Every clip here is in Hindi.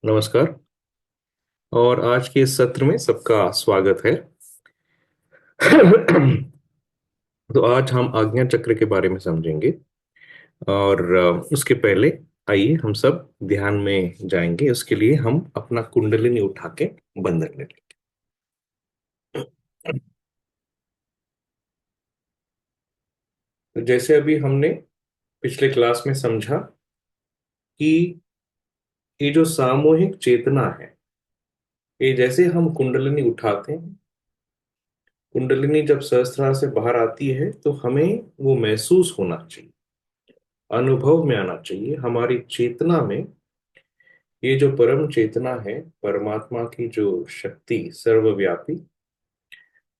नमस्कार। और आज के इस सत्र में सबका स्वागत है। तो आज हम आज्ञा चक्र के बारे में समझेंगे। और उसके पहले आइए हम सब ध्यान में जाएंगे। उसके लिए हम अपना कुंडलिनी उठा के बंधन ले लेंगे। तो जैसे अभी हमने पिछले क्लास में समझा कि ये जो सामूहिक चेतना है, ये जैसे हम कुंडलिनी उठाते हैं, कुंडलिनी जब सहस्त्रार से बाहर आती है तो हमें वो महसूस होना चाहिए, अनुभव में आना चाहिए हमारी चेतना में। ये जो परम चेतना है, परमात्मा की जो शक्ति सर्वव्यापी,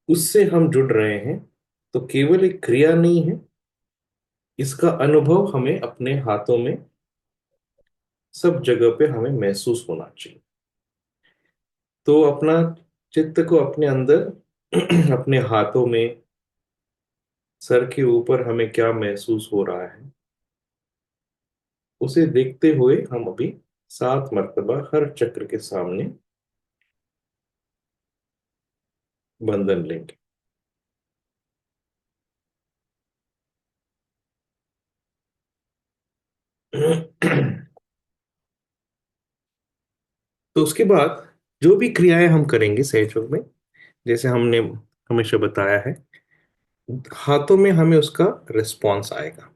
उससे हम जुड़ रहे हैं। तो केवल एक क्रिया नहीं है, इसका अनुभव हमें अपने हाथों में, सब जगह पे हमें महसूस होना चाहिए। तो अपना चित्त को अपने अंदर अपने हाथों में, सर के ऊपर हमें क्या महसूस हो रहा है, उसे देखते हुए हम अभी 7 मर्तबा हर चक्र के सामने बंधन लेंगे। तो उसके बाद जो भी क्रियाएं हम करेंगे सहयोग में, जैसे हमने हमेशा बताया है, हाथों में हमें उसका रिस्पॉन्स आएगा।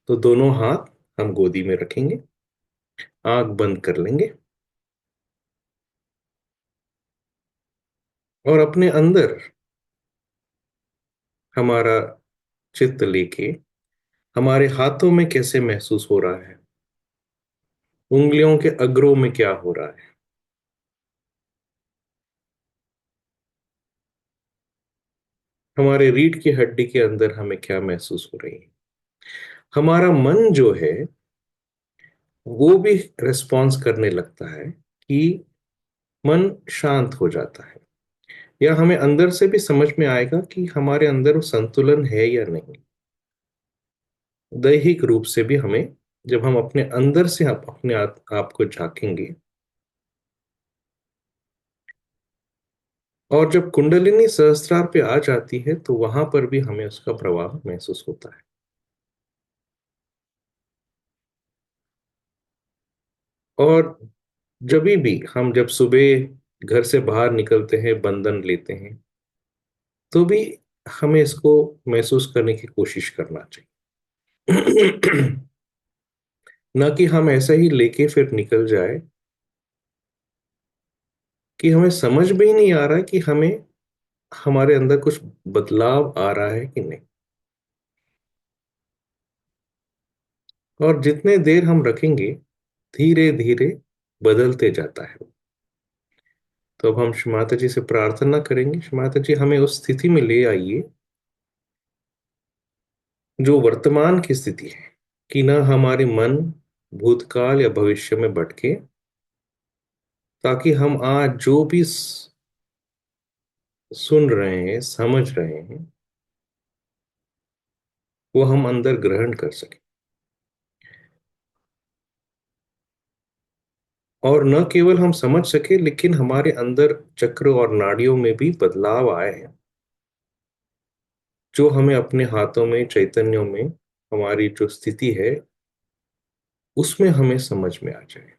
तो दोनों हाथ हम गोदी में रखेंगे, आंख बंद कर लेंगे और अपने अंदर हमारा चित्त लेके हमारे हाथों में कैसे महसूस हो रहा है, उंगलियों के अग्रों में क्या हो रहा है, हमारे रीढ़ की हड्डी के अंदर हमें क्या महसूस हो रही है। हमारा मन जो है वो भी रिस्पॉन्स करने लगता है कि मन शांत हो जाता है, या हमें अंदर से भी समझ में आएगा कि हमारे अंदर वो संतुलन है या नहीं। दैहिक रूप से भी हमें, जब हम अपने अंदर से आप अपने आप को झांकेंगे, और जब कुंडलिनी सहस्त्रार पे आ जाती है तो वहां पर भी हमें उसका प्रवाह महसूस होता है। और जब सुबह घर से बाहर निकलते हैं, बंधन लेते हैं, तो भी हमें इसको महसूस करने की कोशिश करना चाहिए। ना कि हम ऐसा ही लेके फिर निकल जाए कि हमें समझ में ही नहीं आ रहा है कि हमें हमारे अंदर कुछ बदलाव आ रहा है कि नहीं। और जितने देर हम रखेंगे, धीरे धीरे बदलते जाता है। तो अब हम माता जी से प्रार्थना करेंगे, माता जी हमें उस स्थिति में ले आइए जो वर्तमान की स्थिति है, कि ना हमारे मन भूतकाल या भविष्य में भटके, ताकि हम आज जो भी सुन रहे हैं, समझ रहे हैं, वो हम अंदर ग्रहण कर सके। और न केवल हम समझ सके, लेकिन हमारे अंदर चक्र और नाड़ियों में भी बदलाव आए हैं, जो हमें अपने हाथों में, चैतन्यों में, हमारी जो स्थिति है उसमें हमें समझ में आ जाए।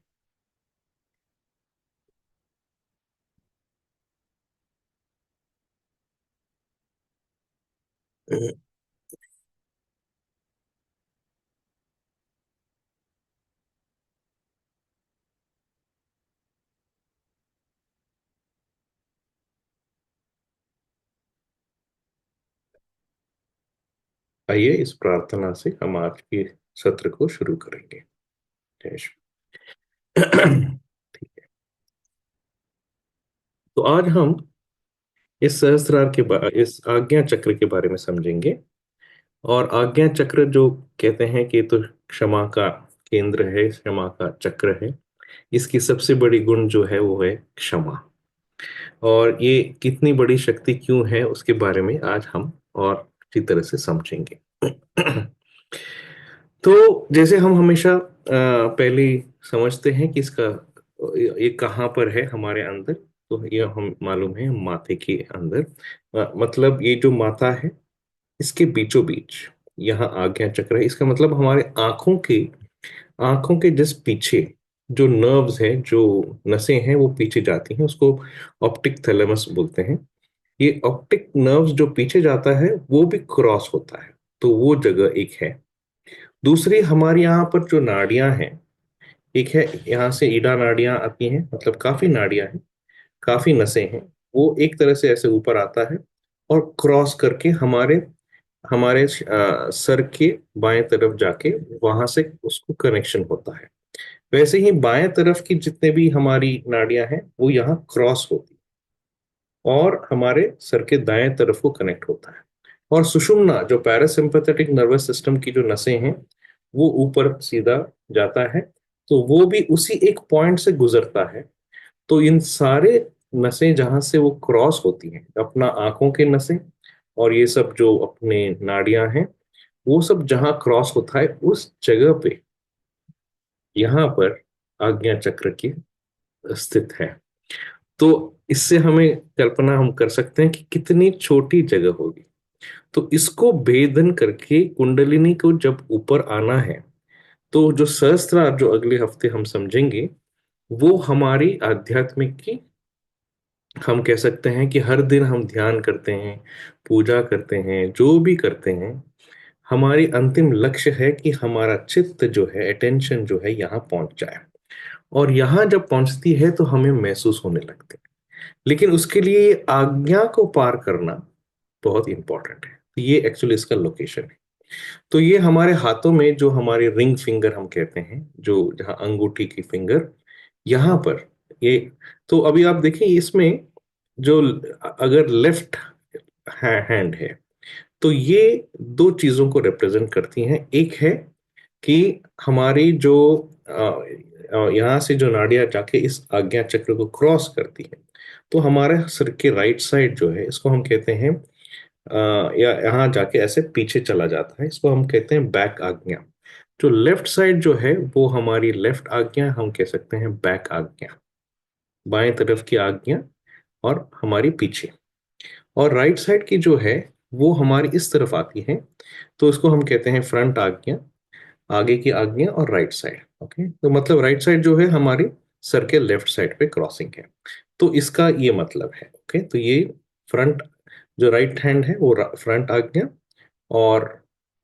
आइए इस प्रार्थना से हम आज के सत्र को शुरू करेंगे। जय श्री। तो आज हम इस आज्ञा चक्र के बारे में समझेंगे। और आज्ञा चक्र जो कहते हैं कि ये तो क्षमा का केंद्र है, क्षमा का चक्र है। इसकी सबसे बड़ी गुण जो है वो है क्षमा। और ये कितनी बड़ी शक्ति क्यों है, उसके बारे में आज हम और अच्छी तरह से समझेंगे। तो जैसे हम हमेशा पहले समझते हैं कि इसका ये कहाँ पर है हमारे अंदर। तो ये हम मालूम है माथे के अंदर। मतलब ये जो माथा है इसके बीचों बीच यहाँ आज्ञा चक्र है। इसका मतलब हमारे आंखों के जस्ट पीछे जो नर्व्स हैं, जो नसें हैं, वो पीछे जाती हैं, उसको ऑप्टिक थैलेमस बोलते हैं। ये ऑप्टिक नर्व्स जो पीछे जाता है वो भी क्रॉस होता है। तो वो जगह एक है। दूसरी हमारे यहाँ पर जो नाड़ियां हैं, एक है यहाँ से ईडा नाड़ियां आती हैं, मतलब काफी नाड़ियां हैं, काफी नसें हैं। वो एक तरह से ऐसे ऊपर आता है और क्रॉस करके हमारे हमारे सर के बाएं तरफ जाके वहां से उसको कनेक्शन होता है। वैसे ही बाएं तरफ की जितने भी हमारी नाड़ियां हैं वो यहाँ क्रॉस होती और हमारे सर के दाएं तरफ को कनेक्ट होता है। और सुषुम्ना जो पैरासिम्पथेटिक नर्वस सिस्टम की जो नसें हैं वो ऊपर सीधा जाता है। तो वो भी उसी एक पॉइंट से गुजरता है। तो इन सारे नसें जहां से वो क्रॉस होती हैं, अपना आंखों के नसें और ये सब जो अपने नाड़ियां हैं, वो सब जहां क्रॉस होता है उस जगह पे यहाँ पर आज्ञा चक्र की स्थित है। तो इससे हमें कल्पना हम कर सकते हैं कि कितनी छोटी जगह होगी। तो इसको भेदन करके कुंडलिनी को जब ऊपर आना है, तो जो सहस्त्रार जो अगले हफ्ते हम समझेंगे, वो हमारी आध्यात्मिक की, हम कह सकते हैं कि हर दिन हम ध्यान करते हैं, पूजा करते हैं, जो भी करते हैं, हमारी अंतिम लक्ष्य है कि हमारा चित्त जो है, अटेंशन जो है, यहाँ पहुंच जाए। और यहाँ जब पहुंचती है तो हमें महसूस होने लगते हैं। लेकिन उसके लिए ये आज्ञा को पार करना बहुत इंपॉर्टेंट है। तो ये एक्चुअली इसका लोकेशन है। तो ये हमारे हाथों में जो हमारे रिंग फिंगर हम कहते हैं, जो जहाँ अंगूठी की फिंगर, यहाँ पर ये। तो अभी आप देखिए इसमें जो, अगर लेफ्ट हैंड है, तो ये दो चीजों को रिप्रेजेंट करती हैं। एक है कि हमारी जो यहाँ से जो नाड़ियां जाके इस आज्ञा चक्र को क्रॉस करती है, तो हमारे सिर के राइट साइड जो है इसको हम कहते हैं, या यहाँ जाके ऐसे पीछे चला जाता है, इसको हम कहते हैं बैक आज्ञा। जो लेफ्ट साइड जो है वो हमारी लेफ्ट आज्ञा, हम कह सकते हैं बैक आज्ञा, बाएं तरफ की आज्ञा और हमारी पीछे। और राइट साइड की जो है वो हमारी इस तरफ आती है, तो इसको हम कहते हैं फ्रंट आज्ञा, आगे की आज्ञा और राइट साइड। ओके, तो मतलब राइट साइड जो है हमारी सर के लेफ्ट साइड पे क्रॉसिंग है। तो इसका ये मतलब है। ओके, तो ये फ्रंट, जो राइट हैंड है वो फ्रंट आज्ञा, और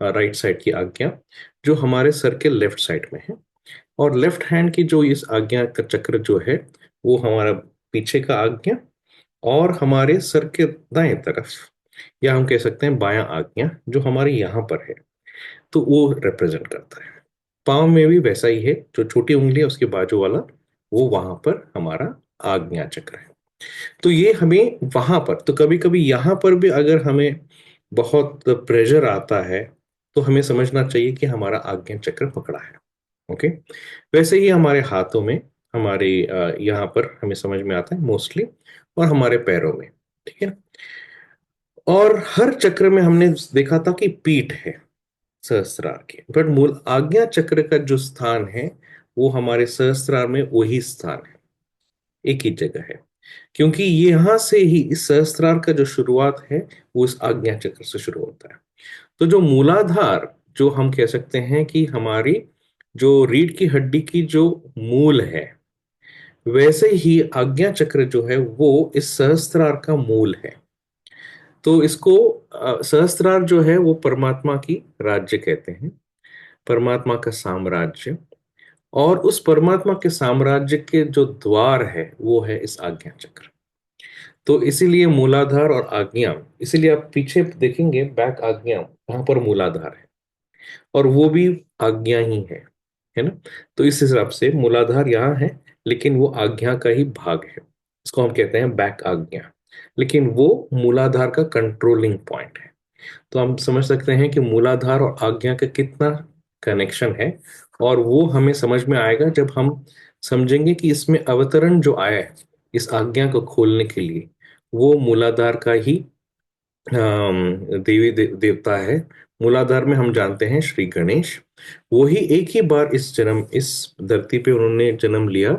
राइट साइड की आज्ञा जो हमारे सर के लेफ्ट साइड में है। और लेफ्ट हैंड की जो इस आज्ञा का चक्र जो है वो हमारा पीछे का आज्ञा, और हमारे सर के दाएं तरफ, या हम कह सकते हैं बायां आज्ञा, जो हमारे यहाँ पर है, तो वो रिप्रेजेंट करता है। पाँव में भी वैसा ही है, जो छोटी उंगली है उसके बाजू वाला, वो वहां पर हमारा आज्ञा चक्र है। तो ये हमें वहां पर, तो कभी कभी यहाँ पर भी अगर हमें बहुत प्रेशर आता है, तो हमें समझना चाहिए कि हमारा आज्ञा चक्र पकड़ा है। ओके, वैसे ही हमारे हाथों में, हमारे यहाँ पर हमें समझ में आता है मोस्टली, और हमारे पैरों में। ठीक है। और हर चक्र में हमने देखा था कि पीठ है सहस्त्रार के, बट मूल आज्ञा चक्र का जो स्थान है वो हमारे सहस्त्रार में वही स्थान है, एक ही जगह है। क्योंकि यहां से ही इस सहस्त्रार का जो शुरुआत है वो इस आज्ञा चक्र से शुरू होता है। तो जो मूलाधार, जो हम कह सकते हैं कि हमारी जो रीढ़ की हड्डी की जो मूल है, वैसे ही आज्ञा चक्र जो है वो इस सहस्त्रार का मूल है। तो इसको सहस्त्रार जो है वो परमात्मा की राज्य कहते हैं, परमात्मा का साम्राज्य। और उस परमात्मा के साम्राज्य के जो द्वार है वो है इस आज्ञा चक्र। तो इसीलिए मूलाधार और आज्ञा, इसीलिए आप पीछे देखेंगे बैक आज्ञा, वहां पर मूलाधार है, और वो भी आज्ञा ही है ना। तो इस हिसाब से मूलाधार यहाँ है, लेकिन वो आज्ञा का ही भाग है, इसको हम कहते हैं बैक आज्ञा। लेकिन वो मूलाधार का कंट्रोलिंग पॉइंट है। तो हम समझ सकते हैं कि मूलाधार और आज्ञा का कितना कनेक्शन है। और वो हमें समझ में आएगा जब हम समझेंगे कि इसमें अवतरण जो आया है इस आज्ञा को खोलने के लिए, वो मूलाधार का ही देवी देवता है, मूलाधार में हम जानते हैं श्री गणेश। वो ही एक ही बार इस धरती पे उन्होंने जन्म लिया,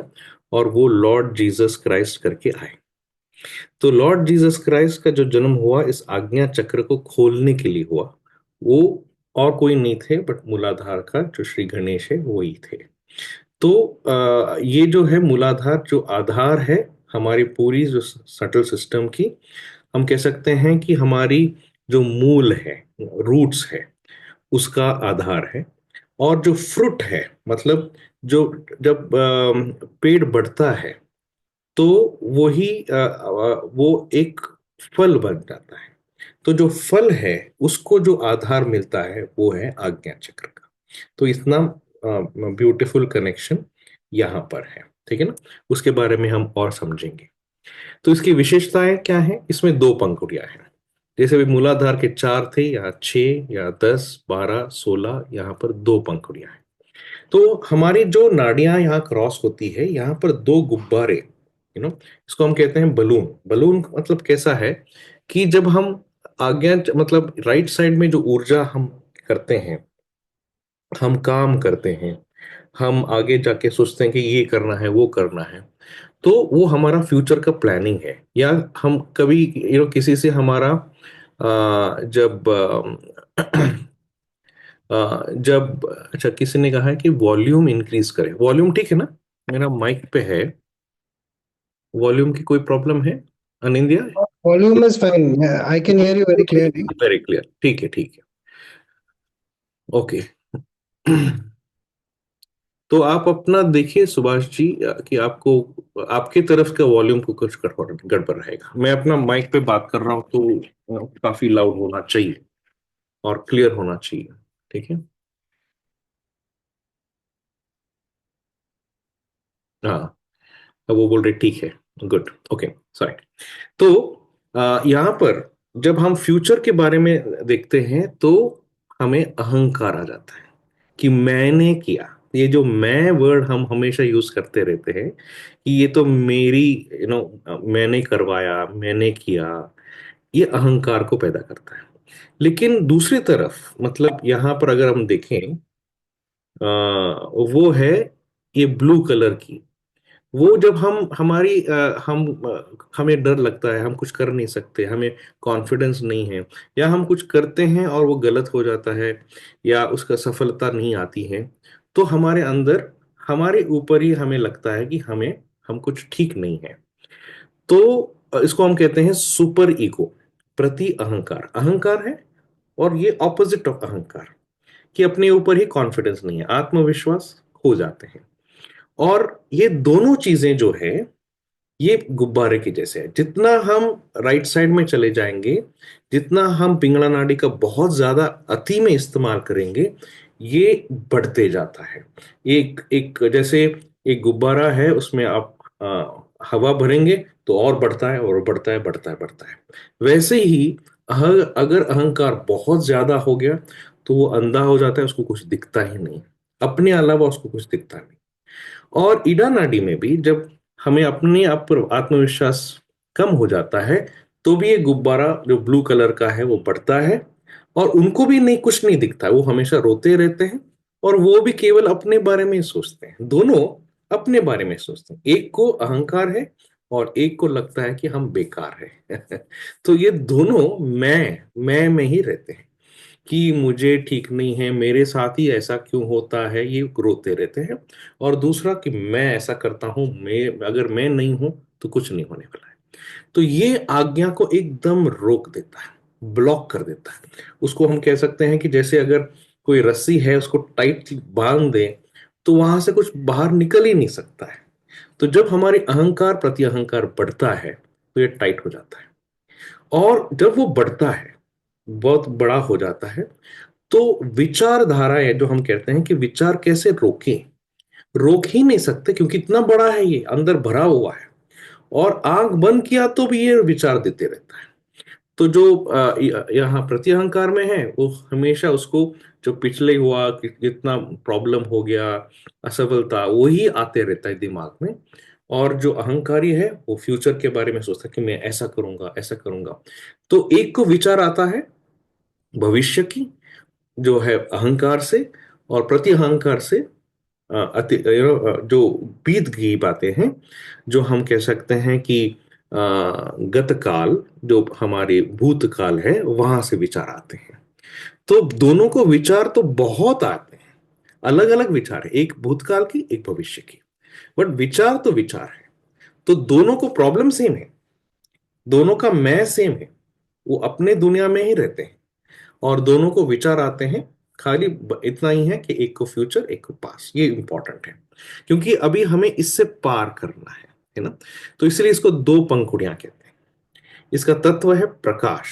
और वो लॉर्ड जीसस क्राइस्ट करके आए। तो लॉर्ड जीसस क्राइस्ट का जो जन्म हुआ इस आज्ञा चक्र को खोलने के लिए हुआ। वो और कोई नहीं थे बट मूलाधार का जो श्री गणेश है वो ही थे। तो ये जो है मूलाधार जो आधार है हमारी पूरी जो सटल सिस्टम की, हम कह सकते हैं कि हमारी जो मूल है, रूट्स है, उसका आधार है। और जो फ्रूट है, मतलब जो जब पेड़ बढ़ता है तो वो एक फल बन जाता है। तो जो फल है उसको जो आधार मिलता है वो है आज्ञा चक्र का। तो इतना ब्यूटीफुल कनेक्शन यहाँ पर है, ठीक है ना। उसके बारे में हम और समझेंगे। तो इसकी विशेषताएं क्या है, इसमें दो पंखुड़ियां हैं। जैसे भी मूलाधार के चार थे, यहाँ 6 या 10 12 16, यहाँ पर दो पंखुड़ियां हैं। तो हमारी जो नाड़ियां यहाँ क्रॉस होती है, यहाँ पर दो गुब्बारे, इसको हम कहते हैं बलून। बलून मतलब कैसा है कि जब हम आज्ञा मतलब राइट साइड में जो ऊर्जा हम करते हैं, हम काम करते हैं, हम आगे जाके सोचते हैं कि ये करना है वो करना है, तो वो हमारा फ्यूचर का प्लानिंग है। या हम कभी किसी से हमारा जब जब अच्छा किसी ने कहा है कि वॉल्यूम इंक्रीज करें, वॉल्यूम ठीक है ना, मेरा माइक पे है, वॉल्यूम की कोई प्रॉब्लम है अनिंदिया? Volume is fine. Yeah, I can hear you very clearly. Very clear, ठीक है ठीक है, ओके। तो आप अपना देखिए सुभाष जी, कि आपको आपके तरफ का वॉल्यूम को कुछ गड़बड़ गड़बड़ रहेगा। मैं अपना माइक पे बात कर रहा हूँ तो काफी लाउड होना चाहिए और क्लियर होना चाहिए, ठीक है। हाँ, अब वो बोल रहे ठीक है, गुड, ओके, सॉरी। तो यहाँ पर जब हम फ्यूचर के बारे में देखते हैं तो हमें अहंकार आ जाता है कि मैंने किया। ये जो मैं वर्ड हम हमेशा यूज करते रहते हैं कि ये तो मेरी मैंने करवाया, मैंने किया, ये अहंकार को पैदा करता है। लेकिन दूसरी तरफ मतलब यहाँ पर अगर हम देखें, वो है ये ब्लू कलर की। वो जब हम हमारी हमें डर लगता है, हम कुछ कर नहीं सकते, हमें कॉन्फिडेंस नहीं है, या हम कुछ करते हैं और वो गलत हो जाता है, या उसका सफलता नहीं आती है, तो हमारे अंदर हमारे ऊपर ही हमें लगता है कि हम कुछ ठीक नहीं है। तो इसको हम कहते हैं सुपर ईगो, प्रति अहंकार। अहंकार है और ये ऑपोजिट ऑफ अहंकार, कि अपने ऊपर ही कॉन्फिडेंस नहीं है, आत्मविश्वास खो जाते हैं। और ये दोनों चीजें जो है ये गुब्बारे के जैसे है। जितना हम राइट साइड में चले जाएंगे, जितना हम पिंगला नाड़ी का बहुत ज्यादा अति में इस्तेमाल करेंगे, ये बढ़ते जाता है। एक एक जैसे एक गुब्बारा है, उसमें आप हवा भरेंगे तो और बढ़ता है और बढ़ता है, बढ़ता है, बढ़ता है। वैसे ही अगर अहंकार बहुत ज्यादा हो गया तो वो अंधा हो जाता है, उसको कुछ दिखता ही नहीं, अपने अलावा उसको कुछ दिखता नहीं। और ईडा नाडी में भी जब हमें अपने आप पर आत्मविश्वास कम हो जाता है, तो भी ये गुब्बारा जो ब्लू कलर का है वो बढ़ता है, और उनको भी नहीं, कुछ नहीं दिखता, वो हमेशा रोते रहते हैं। और वो भी केवल अपने बारे में ही सोचते हैं, दोनों अपने बारे में सोचते हैं। एक को अहंकार है और एक को लगता है कि हम बेकार है। तो ये दोनों मैं में ही रहते हैं कि मुझे ठीक नहीं है, मेरे साथ ही ऐसा क्यों होता है, ये रोते रहते हैं। और दूसरा कि मैं ऐसा करता हूं, मैं अगर मैं नहीं हूं तो कुछ नहीं होने वाला है। तो ये आज्ञा को एकदम रोक देता है, ब्लॉक कर देता है। उसको हम कह सकते हैं कि जैसे अगर कोई रस्सी है उसको टाइट बांध दे तो वहां से कुछ बाहर निकल ही नहीं सकता है। तो जब हमारे अहंकार प्रति अहंकार बढ़ता है तो ये टाइट हो जाता है। और जब वो बढ़ता है, बहुत बड़ा हो जाता है, तो विचारधाराएं जो हम कहते हैं कि विचार कैसे रोकें, रोक ही नहीं सकते, क्योंकि इतना बड़ा है, ये अंदर भरा हुआ है। और आंख बंद किया तो भी ये विचार देते रहता है। तो जो यहाँ प्रत्यहंकार में है वो हमेशा उसको जो पिछले हुआ कि जितना प्रॉब्लम हो गया, असफलता, वही आते रहता है दिमाग में। और जो अहंकारी है वो फ्यूचर के बारे में सोचता है कि मैं ऐसा करूंगा, ऐसा करूंगा। तो एक को विचार आता है भविष्य की, जो है अहंकार से और प्रति अहंकार से जो बीत गई बातें हैं, जो हम कह सकते हैं कि गत काल, जो हमारे भूतकाल है, वहां से विचार आते हैं। तो दोनों को विचार तो बहुत आते हैं, अलग अलग विचार है, एक भूतकाल की एक भविष्य की, बट विचार तो विचार है। तो दोनों को प्रॉब्लम सेम है, दोनों का मैं सेम है, वो अपने दुनिया में ही रहते हैं, और दोनों को विचार आते हैं। खाली इतना ही है कि एक को फ्यूचर एक को पास, ये इंपॉर्टेंट है, क्योंकि अभी हमें इससे पार करना है ना। तो इसलिए इसको दो पंखुड़ियां कहते हैं। इसका तत्व है प्रकाश।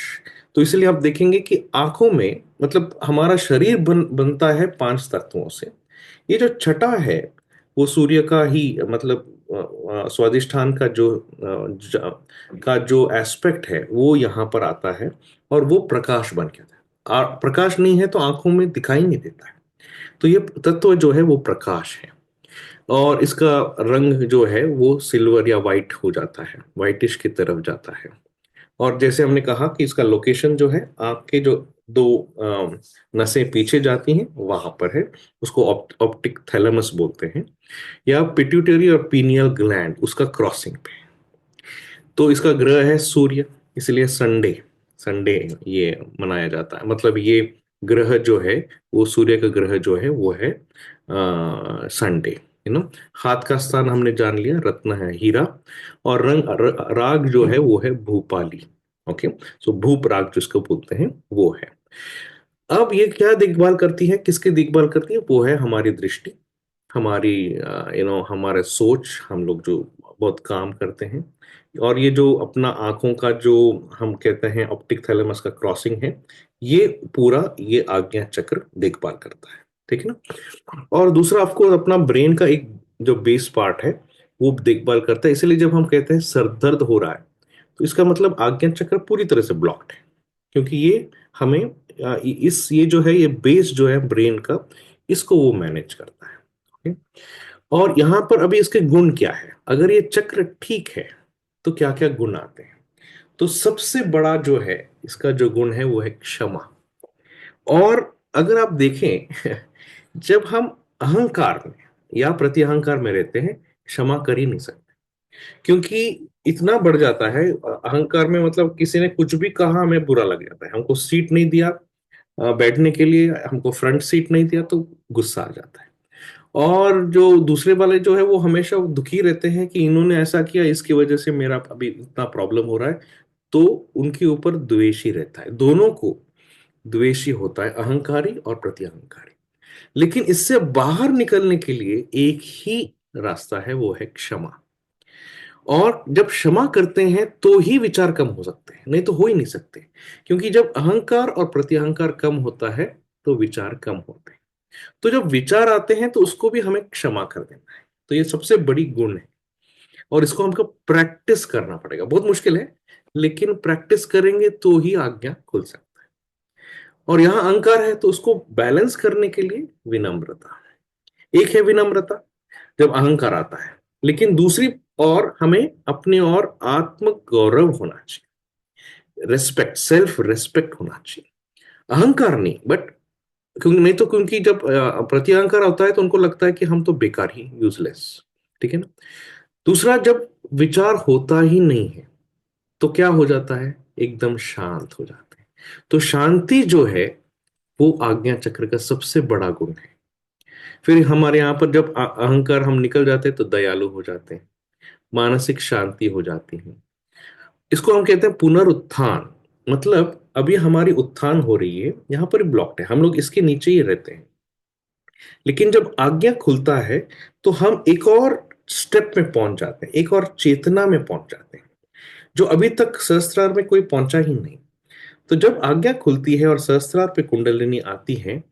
तो इसलिए आप देखेंगे कि आंखों में, मतलब हमारा शरीर बनता है पांच तत्वों से। ये जो छठा है वो सूर्य का ही, मतलब स्वादिष्ठान का जो का जो एस्पेक्ट है वो यहाँ पर आता है, और वो प्रकाश बन के आता है। प्रकाश नहीं है तो आंखों में दिखाई नहीं देता है। तो ये तत्व जो है वो प्रकाश है, और इसका रंग जो है वो सिल्वर या वाइट हो जाता है, वाइटिश की तरफ जाता है। और जैसे हमने कहा कि इसका लोकेशन जो है, आंख के जो दो नसें पीछे जाती हैं वहां पर है, उसको ऑप्टिक थैलेमस बोलते हैं, या पिट्यूटरी और पीनियल ग्लैंड उसका क्रॉसिंग पे। तो इसका ग्रह है सूर्य, इसलिए संडे, संडे ये मनाया जाता है। मतलब ये ग्रह जो है, वो सूर्य का ग्रह जो है वो है संडे, हाथ का स्थान हमने जान लिया, रत्न है हीरा, और राग जो है वो है भूपाली। ओके, सो भूप राग जिसको बोलते हैं वो है। अब ये क्या देखभाल करती है, किसकी देखभाल करती है? वो है हमारी दृष्टि, हमारी हमारे सोच, हम लोग जो बहुत काम करते हैं। और ये जो अपना आंखों का जो हम कहते हैं ऑप्टिक थैलेमस का क्रॉसिंग है, ये पूरा ये आज्ञा चक्र देखभाल करता है, ठीक है ना। और दूसरा आपको अपना ब्रेन का एक जो बेस पार्ट है वो देखभाल करता है। इसलिए जब हम कहते हैं सर दर्द हो रहा है, तो इसका मतलब आज्ञा चक्र पूरी तरह से ब्लॉक्ड है, क्योंकि ये हमें इस ये जो है ये बेस जो है ब्रेन का, इसको वो मैनेज करता है। ओके? और यहां पर अभी इसके गुण क्या है, अगर ये चक्र ठीक है तो क्या क्या गुण आते हैं? तो सबसे बड़ा जो है इसका जो गुण है वो है क्षमा। और अगर आप देखें जब हम अहंकार में या प्रति अहंकार में रहते हैं, क्षमा कर ही नहीं सकते, क्योंकि इतना बढ़ जाता है अहंकार में। मतलब किसी ने कुछ भी कहा हमें बुरा लग जाता है, हमको सीट नहीं दिया बैठने के लिए, हमको फ्रंट सीट नहीं दिया तो गुस्सा आ जाता है। और जो दूसरे वाले जो है वो हमेशा दुखी रहते हैं कि इन्होंने ऐसा किया, इसकी वजह से मेरा अभी इतना प्रॉब्लम हो रहा है। तो उनके ऊपर द्वेषी रहता है, दोनों को द्वेषी होता है, अहंकारी और प्रति अहंकारी। लेकिन इससे बाहर निकलने के लिए एक ही रास्ता है, वो है क्षमा। और जब क्षमा करते हैं तो ही विचार कम हो सकते हैं, नहीं तो हो ही नहीं सकते, क्योंकि जब अहंकार और प्रति अहंकार कम होता है तो विचार कम होते हैं। तो जब विचार आते हैं तो उसको भी हमें क्षमा कर देना है। तो ये सबसे बड़ी गुण है, और इसको हमको प्रैक्टिस करना पड़ेगा, बहुत मुश्किल है, लेकिन प्रैक्टिस करेंगे तो ही आज्ञा खुल सकता है। और यहाँ अहंकार है तो उसको बैलेंस करने के लिए विनम्रता, एक है विनम्रता जब अहंकार आता है, लेकिन दूसरी और हमें अपने और आत्म गौरव होना चाहिए, रेस्पेक्ट, सेल्फ रेस्पेक्ट होना चाहिए, अहंकार नहीं। बट क्योंकि नहीं तो, क्योंकि जब प्रति अहंकार होता है तो उनको लगता है कि हम तो बेकार ही, यूजलेस, ठीक है ना। दूसरा, जब विचार होता ही नहीं है तो क्या हो जाता है, एकदम शांत हो जाते हैं। तो शांति जो है वो आज्ञा चक्र का सबसे बड़ा गुण है। फिर हमारे यहाँ पर जब अहंकार हम निकल जाते हैं तो दयालु हो जाते हैं, मानसिक शांति हो जाती है। इसको हम कहते हैं पुनरुत्थान। मतलब अभी हमारी उत्थान हो रही है, यहाँ पर ब्लॉक्ड है, हम लोग इसके नीचे ही रहते हैं। लेकिन जब आज्ञा खुलता है तो हम एक और स्टेप में पहुंच जाते हैं, एक और चेतना में पहुंच जाते हैं, जो अभी तक सहस्त्रार में कोई पहुंचा ही नहीं। तो जब आज्ञा खुलती है और सहस्त्रार पे कुंडलिनी आती है,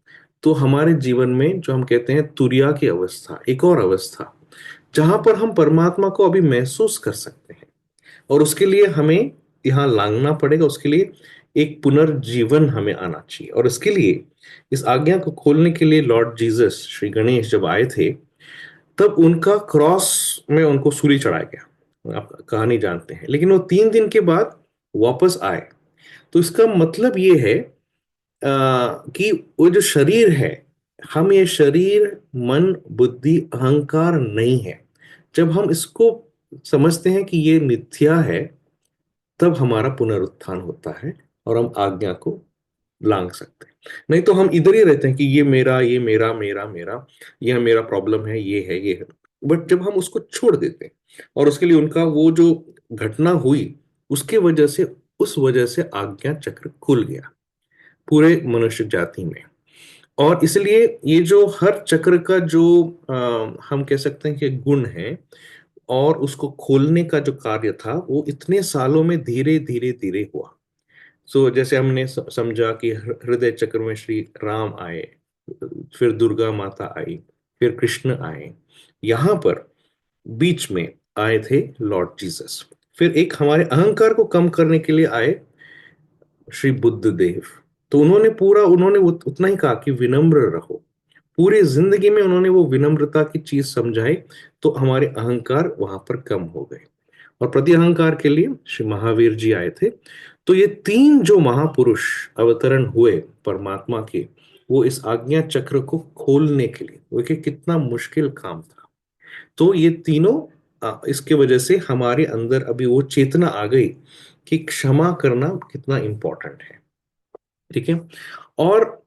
तो हमारे जीवन में जो हम कहते हैं तुरिया की अवस्था, एक और अवस्था जहां पर हम परमात्मा को अभी महसूस कर सकते हैं। और उसके लिए हमें यहाँ लांगना पड़ेगा, उसके लिए एक पुनर्जीवन हमें आना चाहिए। और इसके लिए इस आज्ञा को खोलने के लिए लॉर्ड जीसस, श्री गणेश जब आए थे, तब उनका क्रॉस में उनको सूली चढ़ाया गया, आप कहानी जानते हैं। लेकिन वो 3 दिन के बाद वापस आए। तो इसका मतलब ये है कि वो जो शरीर है, हम ये शरीर, मन, बुद्धि, अहंकार नहीं है। जब हम इसको समझते हैं कि ये मिथ्या है, तब हमारा पुनरुत्थान होता है और हम आज्ञा को लांग सकते हैं। नहीं तो हम इधर ही रहते हैं कि ये मेरा, ये मेरा, मेरा मेरा, ये मेरा प्रॉब्लम है, ये है, ये है। बट जब हम उसको छोड़ देते हैं और उसके लिए उनका वो जो घटना हुई, उसके वजह से, उस वजह से आज्ञा चक्र खुल गया पूरे मनुष्य जाति में। और इसलिए ये जो हर चक्र का जो हम कह सकते हैं कि गुण है, और उसको खोलने का जो कार्य था, वो इतने सालों में धीरे धीरे धीरे हुआ। सो जैसे हमने समझा कि हृदय चक्र में श्री राम आए, फिर दुर्गा माता आई, फिर कृष्ण आए, यहाँ पर बीच में आए थे लॉर्ड जीसस। फिर एक हमारे अहंकार को कम करने के लिए आए श्री बुद्ध देव। तो उन्होंने उतना ही कहा कि विनम्र रहो। पूरी जिंदगी में उन्होंने वो विनम्रता की चीज समझाई, तो हमारे अहंकार वहां पर कम हो गए। और प्रति अहंकार के लिए श्री महावीर जी आए थे। तो ये तीन जो महापुरुष अवतरण हुए परमात्मा के, वो इस आज्ञा चक्र को खोलने के लिए, वो कि कितना मुश्किल काम था। तो ये तीनों इसके वजह से हमारे अंदर अभी वो चेतना आ गई कि क्षमा करना कितना इंपॉर्टेंट है। ठीक है। और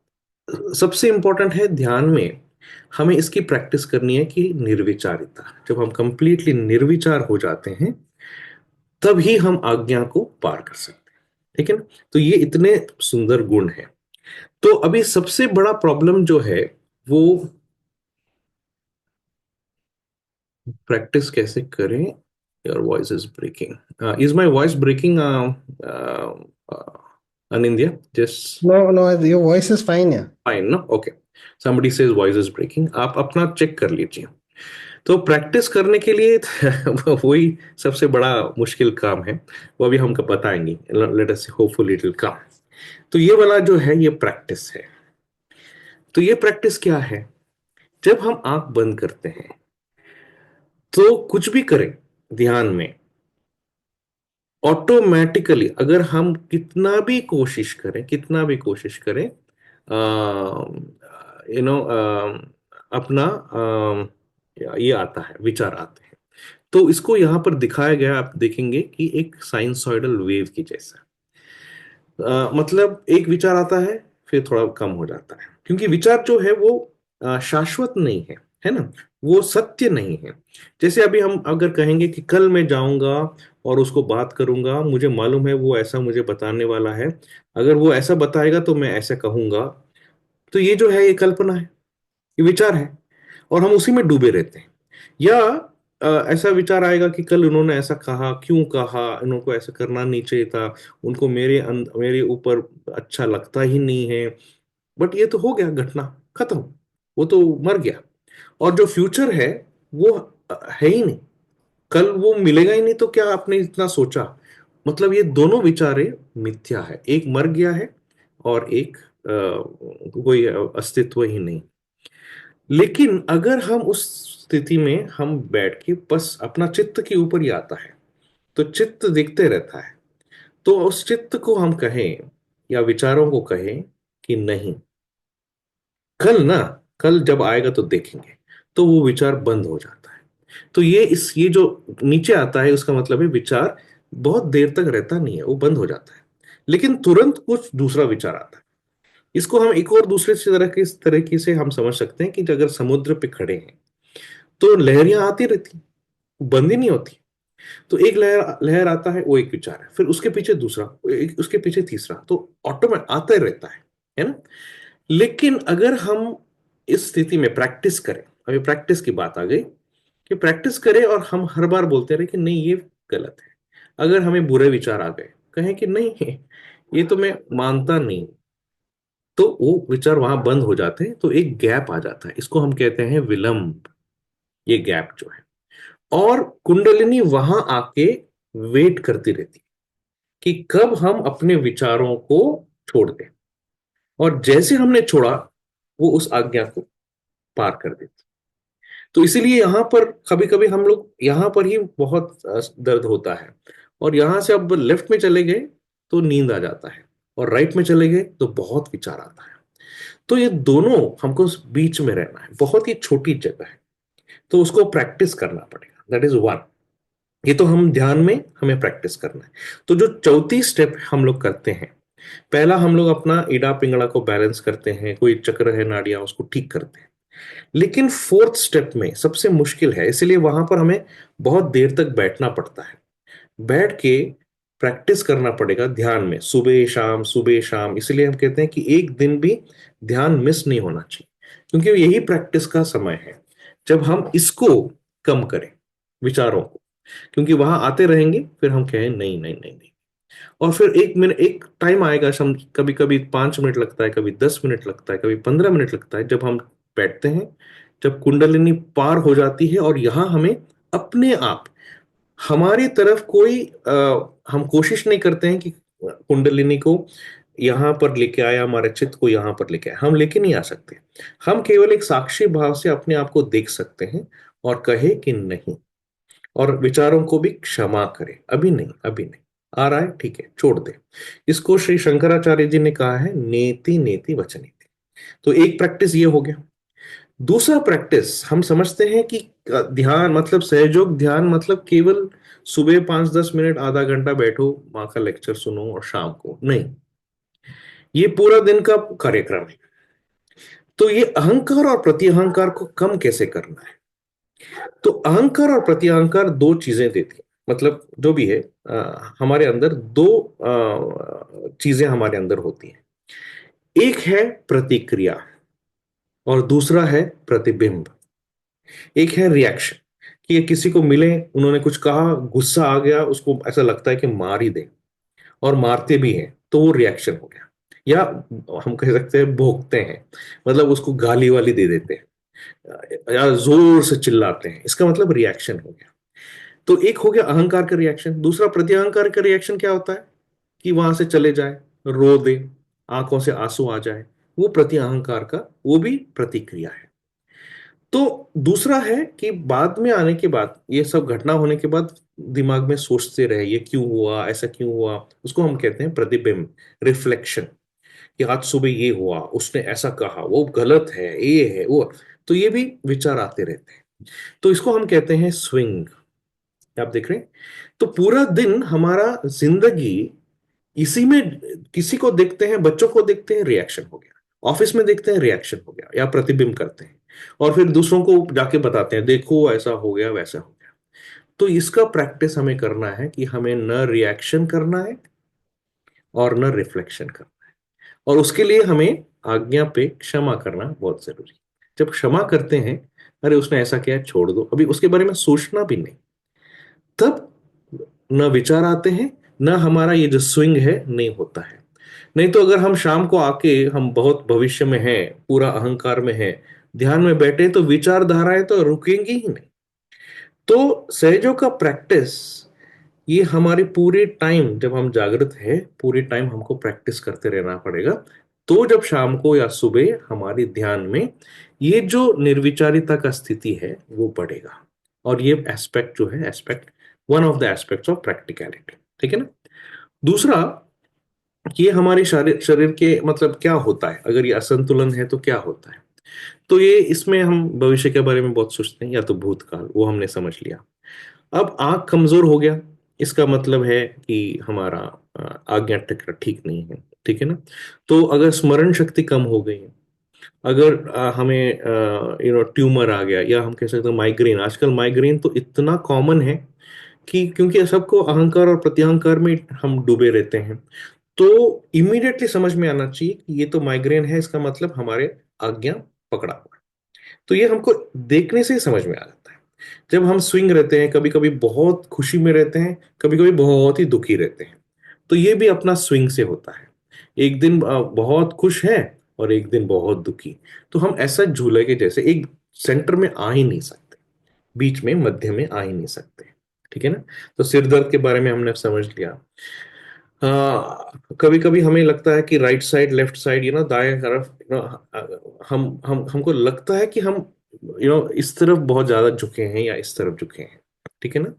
सबसे इंपॉर्टेंट है ध्यान में, हमें इसकी प्रैक्टिस करनी है कि निर्विचारिता। जब हम कंप्लीटली निर्विचार हो जाते हैं, तब ही हम आज्ञा को पार कर सकते हैं। ठीक है ना। तो ये इतने सुंदर गुण हैं। तो अभी सबसे बड़ा प्रॉब्लम जो है, वो प्रैक्टिस कैसे करें। Your voice is breaking, is my voice breaking in India? Just No, no, your voice is fine. Yeah. fine, no? Okay. Somebody says voice is breaking. आप अपना चेक कर लीजिए। तो प्रैक्टिस करने के लिए वही सबसे बड़ा मुश्किल काम है। वो अभी हमको बताएंगे। Let us hopefully it will come. तो ये वाला जो है, ये प्रैक्टिस है। तो ये प्रैक्टिस क्या है? जब हम आंख बंद करते हैं, तो कुछ भी करें ध्यान में, ऑटोमेटिकली, अगर हम कितना भी कोशिश करें, कितना भी कोशिश करें, अपना ये आता है, विचार आते हैं। तो इसको यहां पर दिखाया गया, आप देखेंगे कि एक साइनसॉइडल वेव की जैसा। मतलब एक विचार आता है, फिर थोड़ा कम हो जाता है, क्योंकि विचार जो है वो शाश्वत नहीं है, है ना। वो सत्य नहीं है। जैसे अभी हम अगर कहेंगे कि कल मैं जाऊंगा और उसको बात करूंगा, मुझे मालूम है वो ऐसा मुझे बताने वाला है, अगर वो ऐसा बताएगा तो मैं ऐसा कहूंगा। तो ये जो है, ये कल्पना है, ये विचार है, और हम उसी में डूबे रहते हैं। या ऐसा विचार आएगा कि कल उन्होंने ऐसा कहा, क्यों कहा, उनको ऐसा करना नहीं चाहिए था, उनको मेरे ऊपर अच्छा लगता ही नहीं है। बट ये तो हो गया, घटना खत्म, वो तो मर गया। और जो फ्यूचर है, वो है ही नहीं। कल वो मिलेगा ही नहीं, तो क्या आपने इतना सोचा? मतलब ये दोनों विचारे मिथ्या है। एक मर गया है, और एक कोई अस्तित्व ही नहीं। लेकिन अगर हम उस स्थिति में हम बैठ के बस अपना चित्त के ऊपर ही आता है, तो चित्त देखते रहता है। तो उस चित्त को हम कहें, या विचारों को कहें कि नहीं, कल ना, कल जब आएगा तो देखेंगे, तो वो विचार बंद हो जाता है। तो ये जो नीचे आता है, उसका मतलब है विचार बहुत देर तक रहता नहीं है, वो बंद हो जाता है। लेकिन तुरंत कुछ दूसरा विचार आता है। इसको हम एक और दूसरे तरह के इस तरीके से हम समझ सकते हैं कि अगर समुद्र पे खड़े हैं, तो लहरियां आती रहती, बंद ही नहीं होती। तो एक लहर लहर आता है, वो एक विचार है, फिर उसके पीछे दूसरा, उसके पीछे तीसरा, तो ऑटोमेटिक आता ही रहता है ना। लेकिन अगर हम इस स्थिति में प्रैक्टिस करें, अभी प्रैक्टिस की बात आ गई, कि प्रैक्टिस करें और हम हर बार बोलते रहे कि नहीं, ये गलत है। अगर हमें बुरे विचार आ गए, कहें कि नहीं है, ये तो मैं मानता नहीं, तो वो विचार वहां बंद हो जाते हैं। तो एक गैप आ जाता है, इसको हम कहते हैं विलंब। ये गैप जो है, और कुंडलिनी वहां आके वेट करती रहती है कि कब हम अपने विचारों को छोड़ दें। और जैसे हमने छोड़ा, वो उस आज्ञा को पार कर देती। तो इसीलिए यहां पर कभी कभी हम लोग यहां पर ही बहुत दर्द होता है, और यहां से अब लेफ्ट में चले गए तो नींद आ जाता है। और राइट में चले गए तो बहुत विचार आता है। तो ये दोनों हमको बीच में रहना है, बहुत ही छोटी जगह है, तो उसको प्रैक्टिस करना पड़ेगा, दैट इज वन। ये तो हम ध्यान में हमें प्रैक्टिस करना है। तो जो चौथी स्टेप हम लोग करते हैं, पहला हम लोग अपना इड़ा पिंगड़ा को बैलेंस करते हैं, कोई चक्र है नाड़ियां उसको ठीक करते हैं। लेकिन फोर्थ स्टेप में सबसे मुश्किल है, इसलिए वहां पर हमें बहुत देर तक बैठना पड़ता है। बैठ के प्रैक्टिस करना पड़ेगा ध्यान में, सुबह शाम सुबह शाम। इसलिए हम कहते हैं कि एक दिन भी ध्यान मिस नहीं होना चाहिए, क्योंकि यही प्रैक्टिस का समय है जब हम इसको कम करें, विचारों को। क्योंकि वहां आते रहेंगे, फिर हम कहें नहीं नहीं नहीं नहीं, और फिर एक मिनट, एक टाइम आएगा, हम कभी कभी 5 मिनट लगता है, कभी 10 मिनट लगता है, कभी 15 मिनट लगता है, जब हम बैठते हैं, जब कुंडलिनी पार हो जाती है और यहाँ हमें अपने आप, हमारी तरफ कोई हम कोशिश नहीं करते हैं कि कुंडलिनी को यहाँ पर लेके आया, हमारे चित्त को यहाँ पर लेके आया, हम लेके नहीं आ सकते। हम केवल एक साक्षी भाव से अपने आप को देख सकते हैं और कहे कि नहीं, और विचारों को भी क्षमा करें, अभी नहीं अभी नहीं, आ रहा है ठीक है छोड़ दे। इसको श्री शंकराचार्य जी ने कहा है नेति नेति वचनेति। तो एक प्रैक्टिस ये हो गया। दूसरा प्रैक्टिस, हम समझते हैं कि ध्यान मतलब सहयोग ध्यान मतलब केवल सुबह 5-10 मिनट आधा घंटा बैठो, माँ का लेक्चर सुनो और शाम को नहीं, ये पूरा दिन का कार्यक्रम है। तो ये अहंकार और प्रति अहंकार को कम कैसे करना है? तो अहंकार और प्रति अहंकार दो चीजें देती है, मतलब जो भी है, हमारे अंदर दो चीजें हमारे अंदर होती हैं। एक है प्रतिक्रिया और दूसरा है प्रतिबिंब। एक है रिएक्शन, कि ये किसी को मिले, उन्होंने कुछ कहा, गुस्सा आ गया, उसको ऐसा लगता है कि मार ही दे, और मारते भी हैं, तो वो रिएक्शन हो गया। या हम कह सकते हैं भोंकते हैं, मतलब उसको गाली वाली दे देते हैं या जोर से चिल्लाते हैं, इसका मतलब रिएक्शन हो गया। तो एक हो गया अहंकार का रिएक्शन। दूसरा प्रत्यहंकार का रिएक्शन क्या होता है? कि वहां से चले जाए, रो दे, आंखों से आंसू आ जाए, वो प्रति अहंकार का, वो भी प्रतिक्रिया है। तो दूसरा है कि बाद में आने के बाद, ये सब घटना होने के बाद दिमाग में सोचते रहे ये क्यों हुआ, ऐसा क्यों हुआ, उसको हम कहते हैं प्रतिबिंब, रिफ्लेक्शन। कि आज सुबह ये हुआ, उसने ऐसा कहा, वो गलत है, ये है वो। तो ये भी विचार आते रहते हैं, तो इसको हम कहते हैं स्विंग। आप देख रहे हैं? तो पूरा दिन हमारा जिंदगी इसी में, किसी को देखते हैं, बच्चों को देखते हैं, रिएक्शन हो गया, ऑफिस में देखते हैं रिएक्शन हो गया, या प्रतिबिंब करते हैं, और फिर दूसरों को जाके बताते हैं देखो ऐसा हो गया वैसा हो गया। तो इसका प्रैक्टिस हमें करना है कि हमें न रिएक्शन करना है और न रिफ्लेक्शन करना है, और उसके लिए हमें आज्ञा पे क्षमा करना बहुत जरूरी है। जब क्षमा करते हैं, अरे उसने ऐसा किया छोड़ दो, अभी उसके बारे में सोचना भी नहीं, तब न विचार आते हैं, न हमारा ये जो स्विंग है नहीं होता है। नहीं तो अगर हम शाम को आके हम बहुत भविष्य में हैं, पूरा अहंकार में है, ध्यान में बैठे, तो विचारधाराएं तो रुकेंगी ही नहीं। तो सहजों का प्रैक्टिस, ये हमारी पूरे टाइम जब हम जागृत है, पूरे टाइम हमको प्रैक्टिस करते रहना पड़ेगा। तो जब शाम को या सुबह हमारी ध्यान में ये जो निर्विचारिता का स्थिति है वो बढ़ेगा। और ये एस्पेक्ट जो है, aspect, one of the aspects of practicality, ठीक है ना। दूसरा, ये हमारे शरीर शरीर के मतलब क्या होता है, अगर ये असंतुलन है तो क्या होता है? तो ये इसमें हम भविष्य के बारे में बहुत सोचते हैं, या तो भूतकाल, वो हमने समझ लिया। अब आंख कमजोर हो गया, इसका मतलब है कि हमारा आज्ञा चक्र ठीक नहीं है, ठीक है ना। तो अगर स्मरण शक्ति कम हो गई है, अगर हमें ट्यूमर आ गया, या हम कह सकते हैं माइग्रेन, आजकल माइग्रेन तो इतना कॉमन है कि क्योंकि सबको अहंकार और प्रत्यहंकार में हम डूबे रहते हैं, तो इमीडिएटली समझ में आना चाहिए कि ये तो माइग्रेन है, इसका मतलब हमारे आज्ञा पकड़ा हुआ है। तो ये हमको देखने से ही समझ में आ जाता है। जब हम स्विंग रहते हैं, कभी कभी बहुत खुशी में रहते हैं, कभी कभी बहुत ही दुखी रहते हैं, तो ये भी अपना स्विंग से होता है। एक दिन बहुत खुश है और एक दिन बहुत दुखी, तो हम ऐसा झूले के जैसे एक सेंटर में आ ही नहीं सकते, बीच में मध्य में आ ही नहीं सकते, ठीक है ना। तो सिर दर्द के बारे में हमने समझ लिया। कभी कभी हमें लगता है कि राइट साइड लेफ्ट साइड, दाएं तरफ, हम हमको लगता है कि हम इस तरफ बहुत ज्यादा झुके हैं या इस तरफ झुके हैं, ठीक है ना।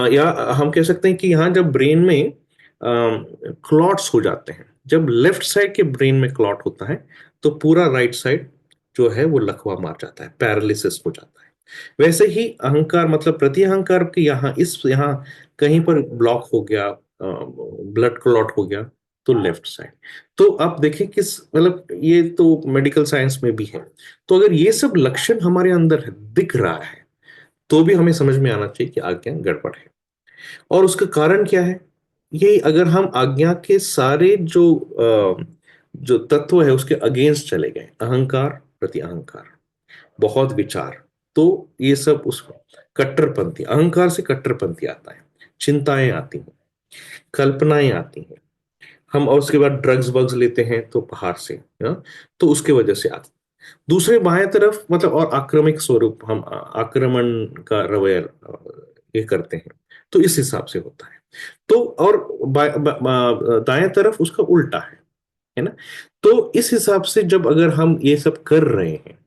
या हम कह सकते हैं कि यहाँ जब ब्रेन में क्लॉट्स हो जाते हैं। जब लेफ्ट साइड के ब्रेन में क्लॉट होता है तो पूरा राइट साइड जो है वो लकवा मार जाता है, पैरालिसिस हो जाता है। वैसे ही अहंकार मतलब प्रति अहंकार के यहाँ कहीं पर ब्लॉक हो गया, ब्लड क्लॉट हो गया, तो लेफ्ट साइड। तो आप देखें किस मतलब ये तो मेडिकल साइंस में भी है। तो अगर ये सब लक्षण हमारे अंदर दिख रहा है तो भी हमें समझ में आना चाहिए कि आज्ञा गड़बड़ है। और उसका कारण क्या है? यही, अगर हम आज्ञा के सारे जो तत्व है उसके अगेंस्ट चले गए, अहंकार प्रति अहंकार, बहुत विचार, तो ये सब उस कट्टरपंथी, अहंकार से कट्टरपंथी आता है, चिंताएं आती हैं, कल्पनाएं आती हैं। हम और उसके बाद ड्रग्स वग्स लेते हैं तो बाहर से, तो उसके वजह से आती। दूसरे बाएं तरफ मतलब और आक्रामक स्वरूप, हम आक्रमण का रवैया ये करते हैं, तो इस हिसाब से होता है। तो और दाएं तरफ उसका उल्टा है ना। तो इस हिसाब से जब अगर हम ये सब कर रहे हैं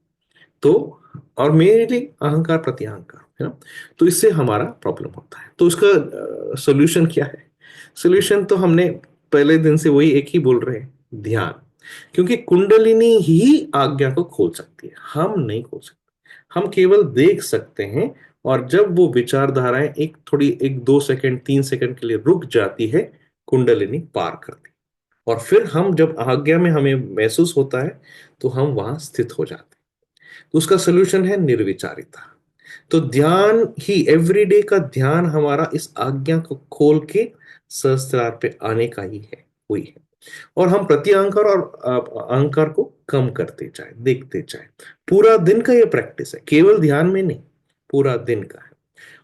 तो, और मेरे लिए अहंकार प्रति अहंकार है ना, तो इससे हमारा प्रॉब्लम होता है। तो उसका सोल्यूशन क्या है? सोल्यूशन तो हमने पहले दिन से वही एक ही बोल रहे हैं, ध्यान। क्योंकि कुंडलिनी ही आज्ञा को खोल सकती है, हम नहीं खोल सकते। हम केवल देख सकते हैं, और जब वो विचारधाराएं एक थोड़ी 1-2 सेकंड 3 सेकंड के लिए रुक जाती है, कुंडलिनी पार करती है। और फिर हम जब आज्ञा में हमें महसूस होता है तो हम वहां स्थित हो जाते हैं। तो उसका सोल्यूशन है निर्विचारिता। तो ध्यान ही, एवरीडे का ध्यान हमारा इस आज्ञा को खोल के सहस्त्रार पे आने का ही है, वही है। और हम प्रति अहंकार और अहंकार को कम करते जाए, देखते जाए। पूरा दिन का ये प्रैक्टिस है, केवल ध्यान में नहीं, पूरा दिन का है।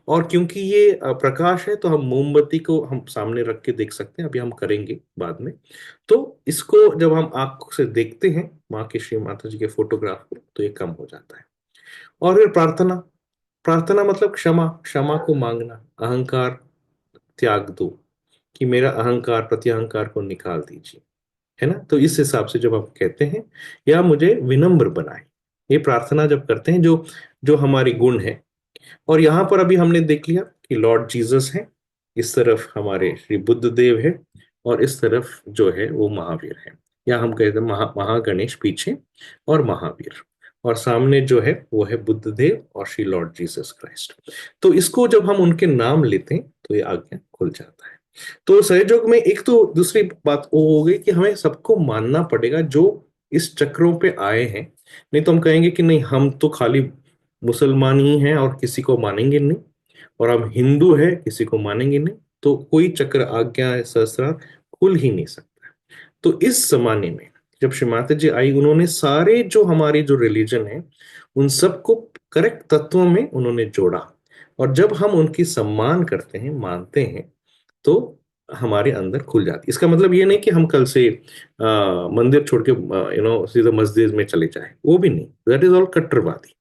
और क्योंकि ये प्रकाश है तो हम मोमबत्ती को हम सामने रख के देख सकते हैं, अभी हम करेंगे बाद में। तो इसको जब हम आंख से देखते हैं माँ के, श्री माता जी के फोटोग्राफ को, तो ये कम हो जाता है। और फिर प्रार्थना। प्रार्थना मतलब क्षमा, क्षमा को मांगना, अहंकार त्याग दो, कि मेरा अहंकार प्रति अहंकार को निकाल दीजिए, है ना। तो इस हिसाब से जब हम कहते हैं, या मुझे विनम्र बनाए, ये प्रार्थना जब करते हैं, जो जो हमारी गुण है। और यहां पर अभी हमने देख लिया कि लॉर्ड जीसस है, इस तरफ हमारे श्री बुद्ध देव है, और इस तरफ जो है वो महावीर है, या हम कहते हैं महागणेश पीछे और महावीर, और सामने जो है वो है बुद्ध देव और श्री लॉर्ड जीसस क्राइस्ट। तो इसको जब हम उनके नाम लेते हैं तो ये आज्ञा खुल जाता है। तो सहयोग में एक तो दूसरी बात वो हो गई कि हमें सबको मानना पड़ेगा जो इस चक्रों पे आए हैं। नहीं तो हम कहेंगे कि नहीं, हम तो खाली मुसलमान ही हैं और किसी को मानेंगे नहीं, और हम हिंदू है किसी को मानेंगे नहीं, तो कोई चक्र आज्ञा सहस्त्रार खुल ही नहीं सकता। तो इस जमाने में जब श्री माता जी आई, उन्होंने सारे जो हमारे जो रिलीजन है उन सबको करेक्ट तत्वों में उन्होंने जोड़ा। और जब हम उनकी सम्मान करते हैं, मानते हैं, तो हमारे अंदर खुल जाती। इसका मतलब ये नहीं कि हम कल से मंदिर छोड़ के सीधा मस्जिद में चले जाए, वो भी नहीं, दैट इज ऑल कट्टरवादी।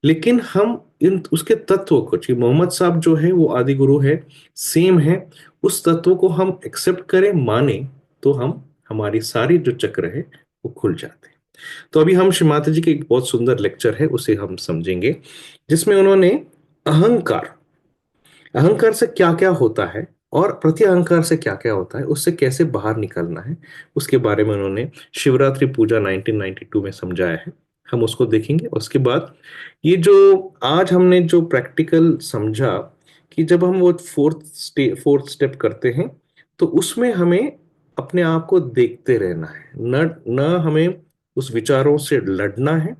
लेकिन हम इन उसके तत्व को, जी मोहम्मद साहब जो है वो आदि गुरु है, सेम है, उस तत्व को हम एक्सेप्ट करें, माने, तो हम, हमारी सारी जो चक्र है वो खुल जाते हैं। तो अभी हम श्री माता जी के एक बहुत सुंदर लेक्चर है उसे हम समझेंगे, जिसमें उन्होंने अहंकार, अहंकार से क्या क्या होता है और प्रति अहंकार से क्या क्या होता है, उससे कैसे बाहर निकलना है, उसके बारे में उन्होंने शिवरात्रि पूजा 1992 में समझाया है। हम उसको देखेंगे। उसके बाद ये जो आज हमने जो प्रैक्टिकल समझा, कि जब हम वो फोर्थ स्टेप करते हैं, तो उसमें हमें अपने आप को देखते रहना है, न न हमें उस विचारों से लड़ना है,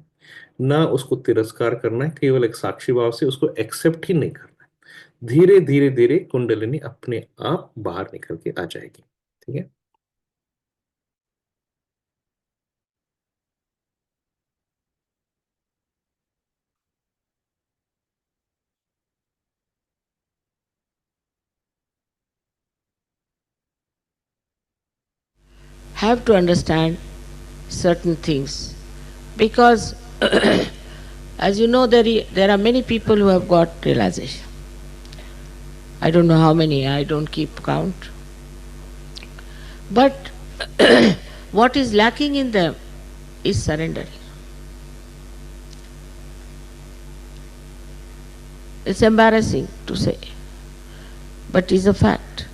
ना उसको तिरस्कार करना है, केवल एक साक्षी भाव से उसको एक्सेप्ट ही नहीं करना है। धीरे धीरे धीरे कुंडलिनी अपने आप बाहर निकल के आ जाएगी। ठीक है। have to understand certain things because as you know there are many people who have got realization. I don't know how many, I don't keep count, but what is lacking in them is surrendering. It's embarrassing to say, but it's a fact.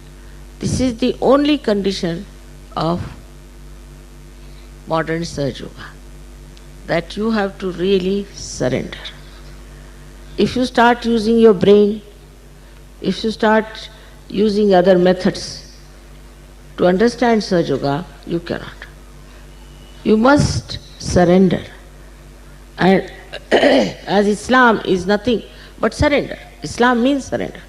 This is the only condition of modern Sahaja Yoga, that you have to really surrender. If you start using your brain, if you start using other methods to understand Sahaja Yoga, you cannot. You must surrender. And as Islam is nothing but surrender. Islam means surrender.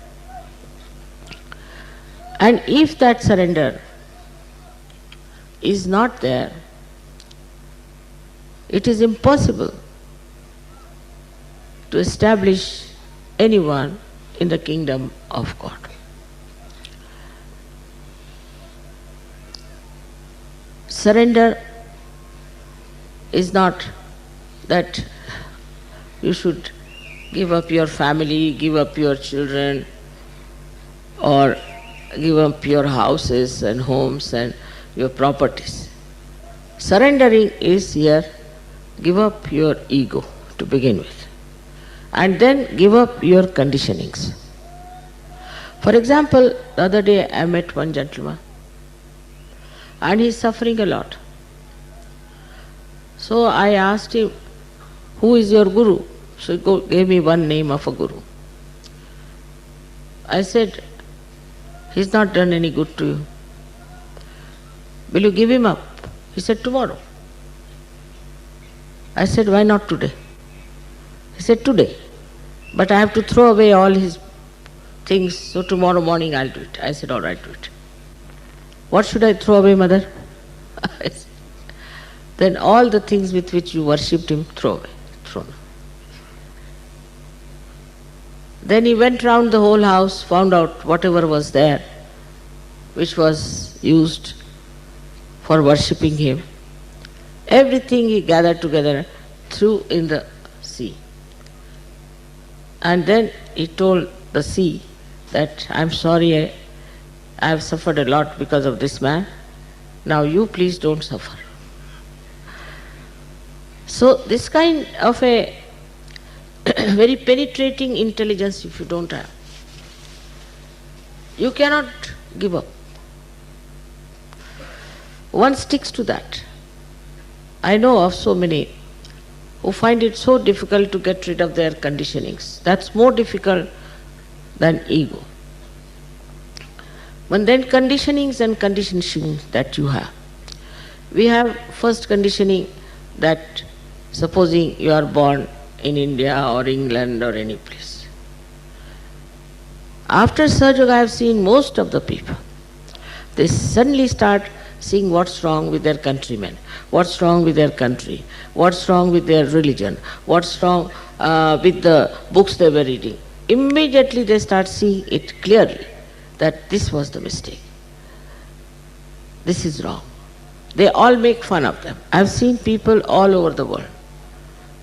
And if that surrender is not there, it is impossible to establish anyone in the kingdom of God. Surrender is not that you should give up your family, give up your children, or give up your houses and homes and your properties. Surrendering is here, give up your ego to begin with, and then give up your conditionings. For example, the other day I met one gentleman and he is suffering a lot. So I asked him, who is your guru? So he gave me one name of a guru. I said, he's not done any good to you. Will you give him up? He said, tomorrow. I said, why not today? He said, today. But I have to throw away all his things, so tomorrow morning I'll do it. I said, all right, do it. What should I throw away, mother? Then all the things with which you worshipped him, throw away. Throw away. Then he went round the whole house, found out whatever was there, which was used for worshipping him. Everything he gathered together, threw in the sea. And then he told the sea that, I'm sorry, I have suffered a lot because of this man. Now you please don't suffer. So this kind of a very penetrating intelligence if you don't have, you cannot give up. One sticks to that. I know of so many who find it so difficult to get rid of their conditionings. That's more difficult than ego. But then conditionings and conditioning that you have. We have first conditioning that supposing you are born in India or England or any place. After Sahaja Yoga I have seen most of the people, they suddenly start seeing what's wrong with their countrymen, what's wrong with their country, what's wrong with their religion, what's wrong with the books they were reading. Immediately they start seeing it clearly that this was the mistake. This is wrong. They all make fun of them. I've seen people all over the world.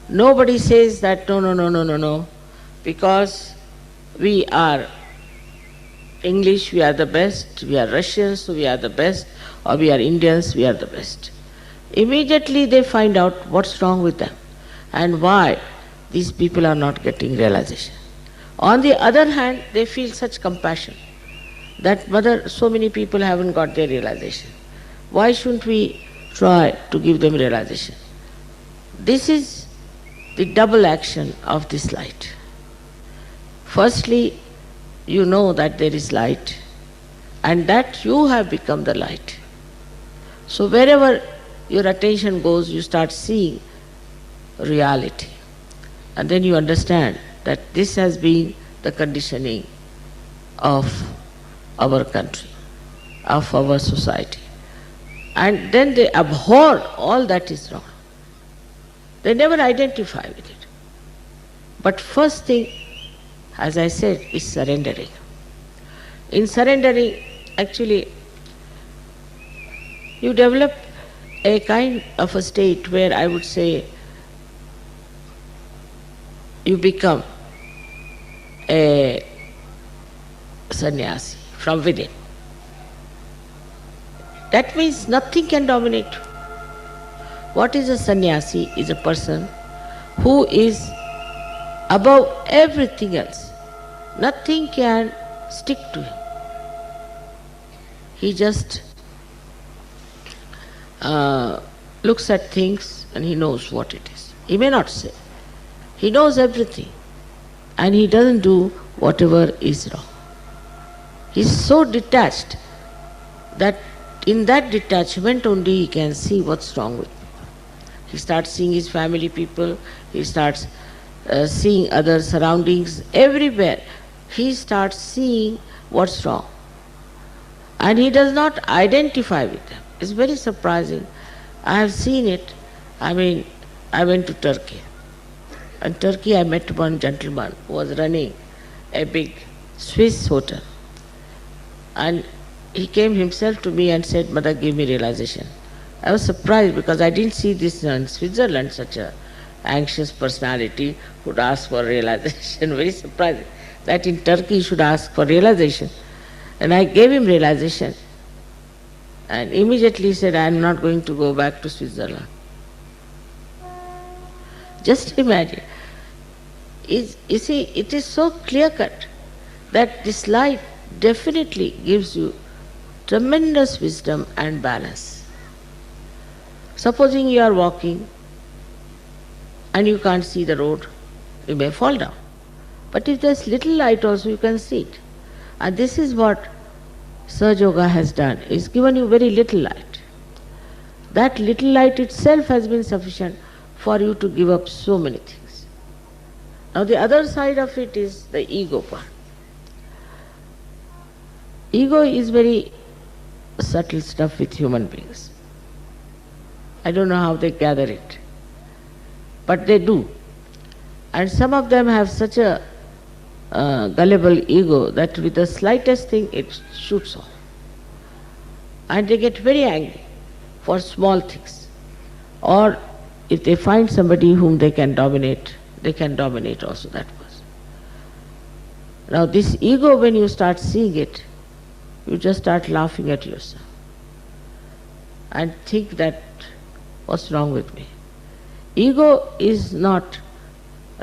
Nobody says that no, because we are English, we are the best, we are Russians, so we are the best, or we are Indians, we are the best. Immediately they find out what's wrong with them and why these people are not getting realization. On the other hand, they feel such compassion that, mother, so many people haven't got their realization. Why shouldn't we try to give them realization? This is the double action of this light. Firstly, you know that there is light and that you have become the light. So wherever your attention goes, you start seeing reality. And then you understand that this has been the conditioning of our country, of our society. And then they abhor all that is wrong. They never identify with it. But first thing, as I said, is surrendering. In surrendering, actually, you develop a kind of a state where I would say you become a sannyasi from within. That means nothing can dominate you. What is a sannyasi? Is a person who is above everything else. Nothing can stick to him. He just looks at things and he knows what it is. He may not say. He knows everything and he doesn't do whatever is wrong. He is so detached that in that detachment only he can see what's wrong with people. He starts seeing his family people, he starts seeing other surroundings, everywhere. He starts seeing what's wrong. And he does not identify with them. It's very surprising. I have seen it. I went to Turkey. In Turkey I met one gentleman who was running a big Swiss hotel. And he came himself to me and said, "Mother, give me realization." I was surprised because I didn't see this in Switzerland, such a anxious personality would ask for realization. Very surprising that in Turkey he should ask for realization. And I gave him realization. And immediately he said, "I am not going to go back to Switzerland." Just imagine. You see, it is so clear-cut that this life definitely gives you tremendous wisdom and balance. Supposing you are walking and you can't see the road, you may fall down. But if there's little light also, you can see it. And this is what Sahaja Yoga has done. It's given you very little light. That little light itself has been sufficient for you to give up so many things. Now the other side of it is the ego part. Ego is very subtle stuff with human beings. I don't know how they gather it, but they do. And some of them have such a gullible ego that with the slightest thing it shoots off. And they get very angry for small things. Or if they find somebody whom they can dominate also that person. Now this ego, when you start seeing it, you just start laughing at yourself and think that, what's wrong with me? Ego is not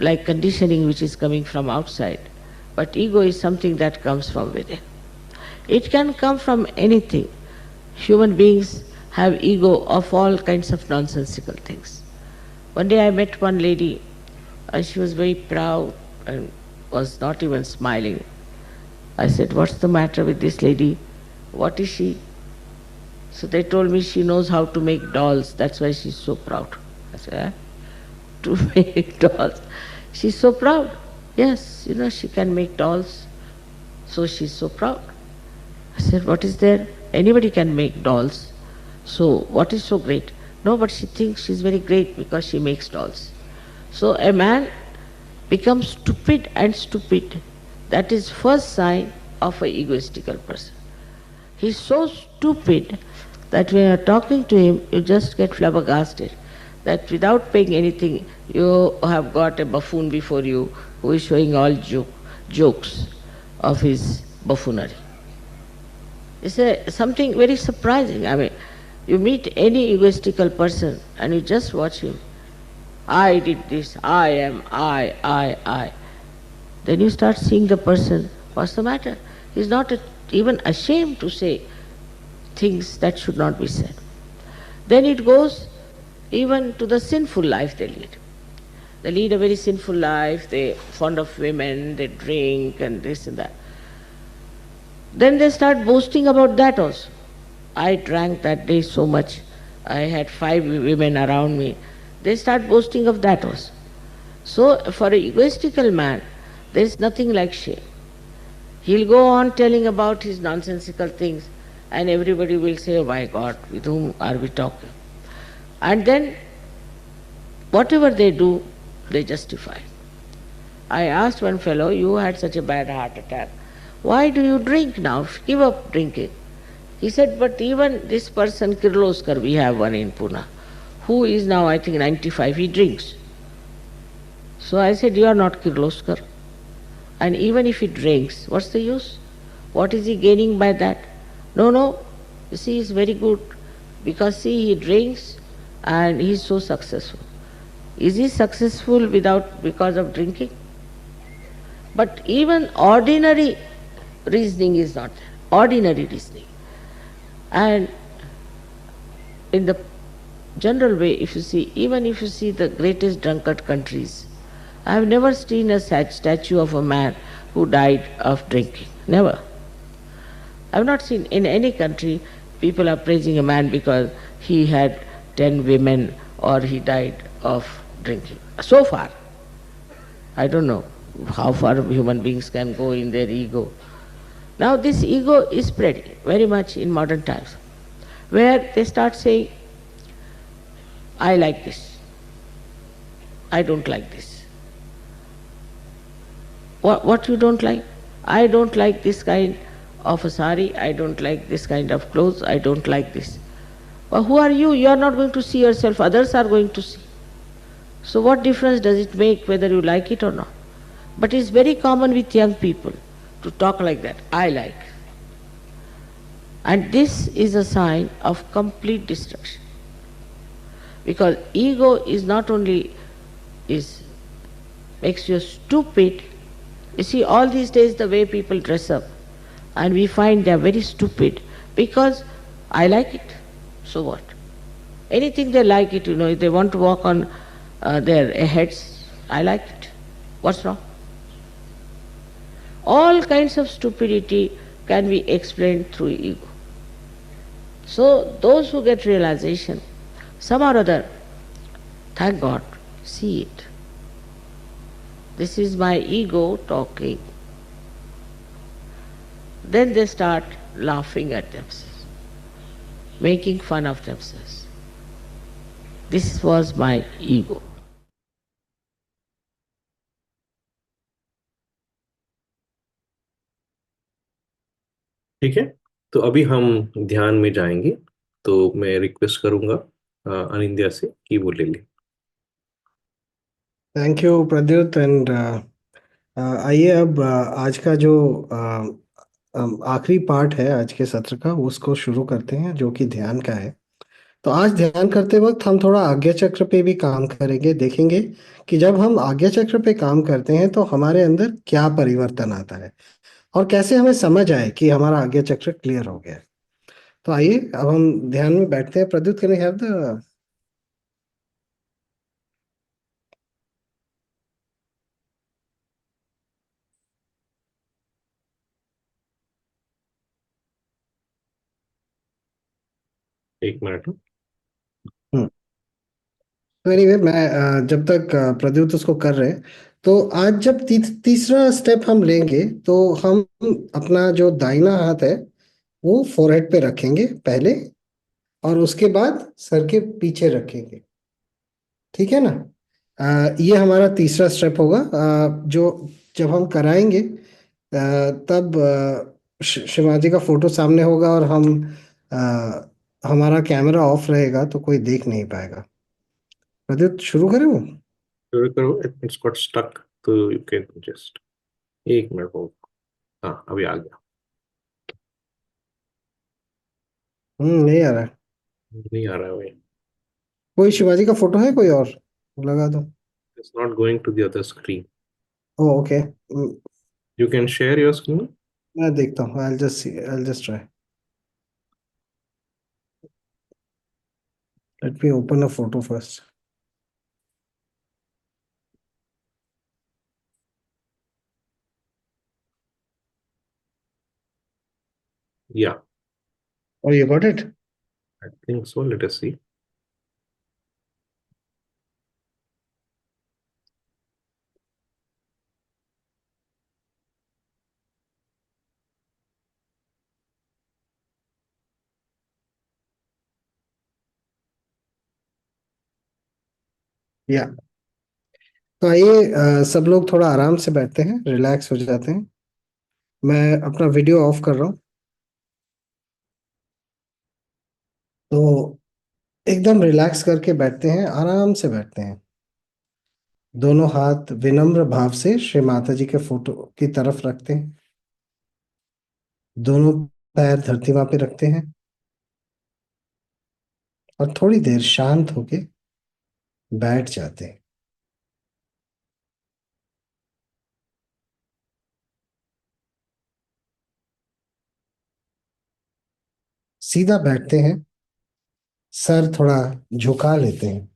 like conditioning which is coming from outside, but ego is something that comes from within. It can come from anything. Human beings have ego of all kinds of nonsensical things. One day I met one lady and she was very proud and was not even smiling. I said, "What's the matter with this lady? What is she?" So they told me she knows how to make dolls, that's why she's so proud. I said, "Eh? To make dolls?" She's so proud. Yes, she can make dolls, so she's so proud. I said, "What is there? Anybody can make dolls. So what is so great?" "No, but she thinks she's very great because she makes dolls." So a man becomes stupid and stupid. That is first sign of an egoistical person. He's so stupid that when you're talking to him, you just get flabbergasted. That without paying anything, you have got a buffoon before you who is showing all jokes of his buffoonery. It's something very surprising. You meet any egoistical person and you just watch him. I did this, I am, I. Then you start seeing the person, what's the matter? He's not even ashamed to say things that should not be said. Then it goes even to the sinful life they lead. They lead a very sinful life, they're fond of women, they drink and this and that. Then they start boasting about that also. I drank that day so much, I had 5 women around me. They start boasting of that also. So for an egoistical man, there is nothing like shame. He'll go on telling about his nonsensical things and everybody will say, "Oh my God, with whom are we talking?" And then whatever they do, they justify. I asked one fellow, "You had such a bad heart attack. Why do you drink now? Give up drinking." He said, "But even this person, Kirloskar, we have one in Pune, who is now I think 95, he drinks." So I said, "You are not Kirloskar. And even if he drinks, what's the use? What is he gaining by that?" No, you see, he's very good. Because see, he drinks and he's so successful. Is he successful because of drinking? But even ordinary reasoning is not there. Ordinary reasoning. And in the general way, if you see, even if you see the greatest drunkard countries, I have never seen a statue of a man who died of drinking. Never. I have not seen in any country people are praising a man because he had 10 women or he died of drinking. So far, I don't know how far human beings can go in their ego. Now, this ego is spreading very much in modern times, where they start saying, I like this, I don't like this. What you don't like? I don't like this kind of a sari, I don't like this kind of clothes, I don't like this. But who are you? You are not going to see yourself, others are going to see. So what difference does it make whether you like it or not? But it's very common with young people to talk like that, I like. And this is a sign of complete destruction. Because ego is not only is makes you stupid. You see, all these days the way people dress up, and we find they are very stupid because I like it. So what? Anything they like it, if they want to walk on their heads, I like it. What's wrong? All kinds of stupidity can be explained through ego. So those who get realization, some or other, thank God, see it. This is my ego talking. Then they start laughing at themselves, making fun of themselves. This was my ego. ठीक है, तो अभी हम ध्यान में जाएंगे। तो मैं रिक्वेस्ट करूंगा अनिंद्या से कि वो ले ले। थैंक यू प्रद्युत एंड आइए अब आज का जो आखिरी पार्ट है आज के सत्र का उसको शुरू करते हैं जो कि ध्यान का है। तो आज ध्यान करते वक्त हम थोड़ा आज्ञा चक्र पे भी काम करेंगे, देखेंगे कि जब हम आज्ञा चक्र पे काम करते हैं तो हमारे अंदर क्या परिवर्तन आता है और कैसे हमें समझ आए कि हमारा आज्ञा चक्र क्लियर हो गया है। तो आइए अब हम ध्यान में बैठते हैं। Pradyut can you have the एक मिनट। तो एनीवे मैं जब तक प्रद्युत उसको कर रहे हैं तो आज जब तीसरा स्टेप हम लेंगे तो हम अपना जो दाहिना हाथ है वो फोरहेड पे रखेंगे पहले और उसके बाद सर के पीछे रखेंगे। ठीक है ना? ये हमारा तीसरा स्टेप होगा। जो जब हम कराएंगे तब शिवाजी का फोटो सामने होगा और हम हमारा कैमरा ऑफ रहेगा तो कोई देख नहीं पाएगा। प्रद्युत शुरू करें वो? शुरू करो, इट्स गॉट स्टक, तो यू कैन जस्ट एक मिनट हो। हाँ, अभी आ गया। नहीं आ रहा है। नहीं आ रहा है भाई। कोई शिवाजी का फोटो है कोई और? लगा दो। It's not going to the other screen. Oh okay. You can share your screen. मैं देखता हूँ। I'll just try. Let me open a photo first. या, Oh, you got it? I think so, let us see. Yeah. तो आइए सब लोग थोड़ा आराम से बैठते हैं, रिलैक्स हो जाते हैं। मैं अपना वीडियो ऑफ कर रहा हूँ। तो एकदम रिलैक्स करके बैठते हैं, आराम से बैठते हैं। दोनों हाथ विनम्र भाव से श्री माता जी के फोटो की तरफ रखते हैं। दोनों पैर धरती माँ पे रखते हैं और थोड़ी देर शांत होके बैठ जाते हैं। सीधा बैठते हैं, सर थोड़ा झुका लेते हैं,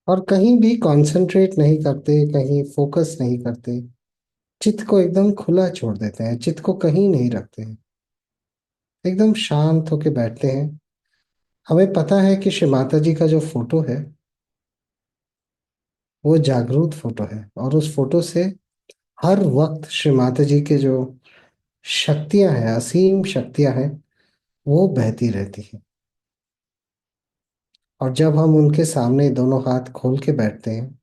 और कहीं भी कंसंट्रेट नहीं करते, कहीं फोकस नहीं करते। चित्त को एकदम खुला छोड़ देते हैं, चित्त को कहीं नहीं रखते हैं, एकदम शांत होके बैठते हैं। हमें पता है कि श्री माता जी का जो फोटो है वो जागरूक फोटो है, और उस फोटो से हर वक्त श्री माता जी के जो शक्तियां हैं, असीम शक्तियां हैं, वो बहती रहती हैं। और जब हम उनके सामने दोनों हाथ खोल के बैठते हैं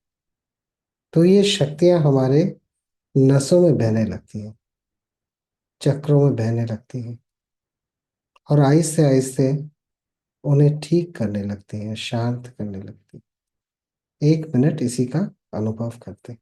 तो ये शक्तियां हमारे नसों में बहने लगती हैं, चक्रों में बहने लगती हैं, और आहिस्ते आहिस्ते उन्हें ठीक करने लगती हैं, शांत करने लगती हैं। 1 मिनट इसी का अनुभव करते हैं।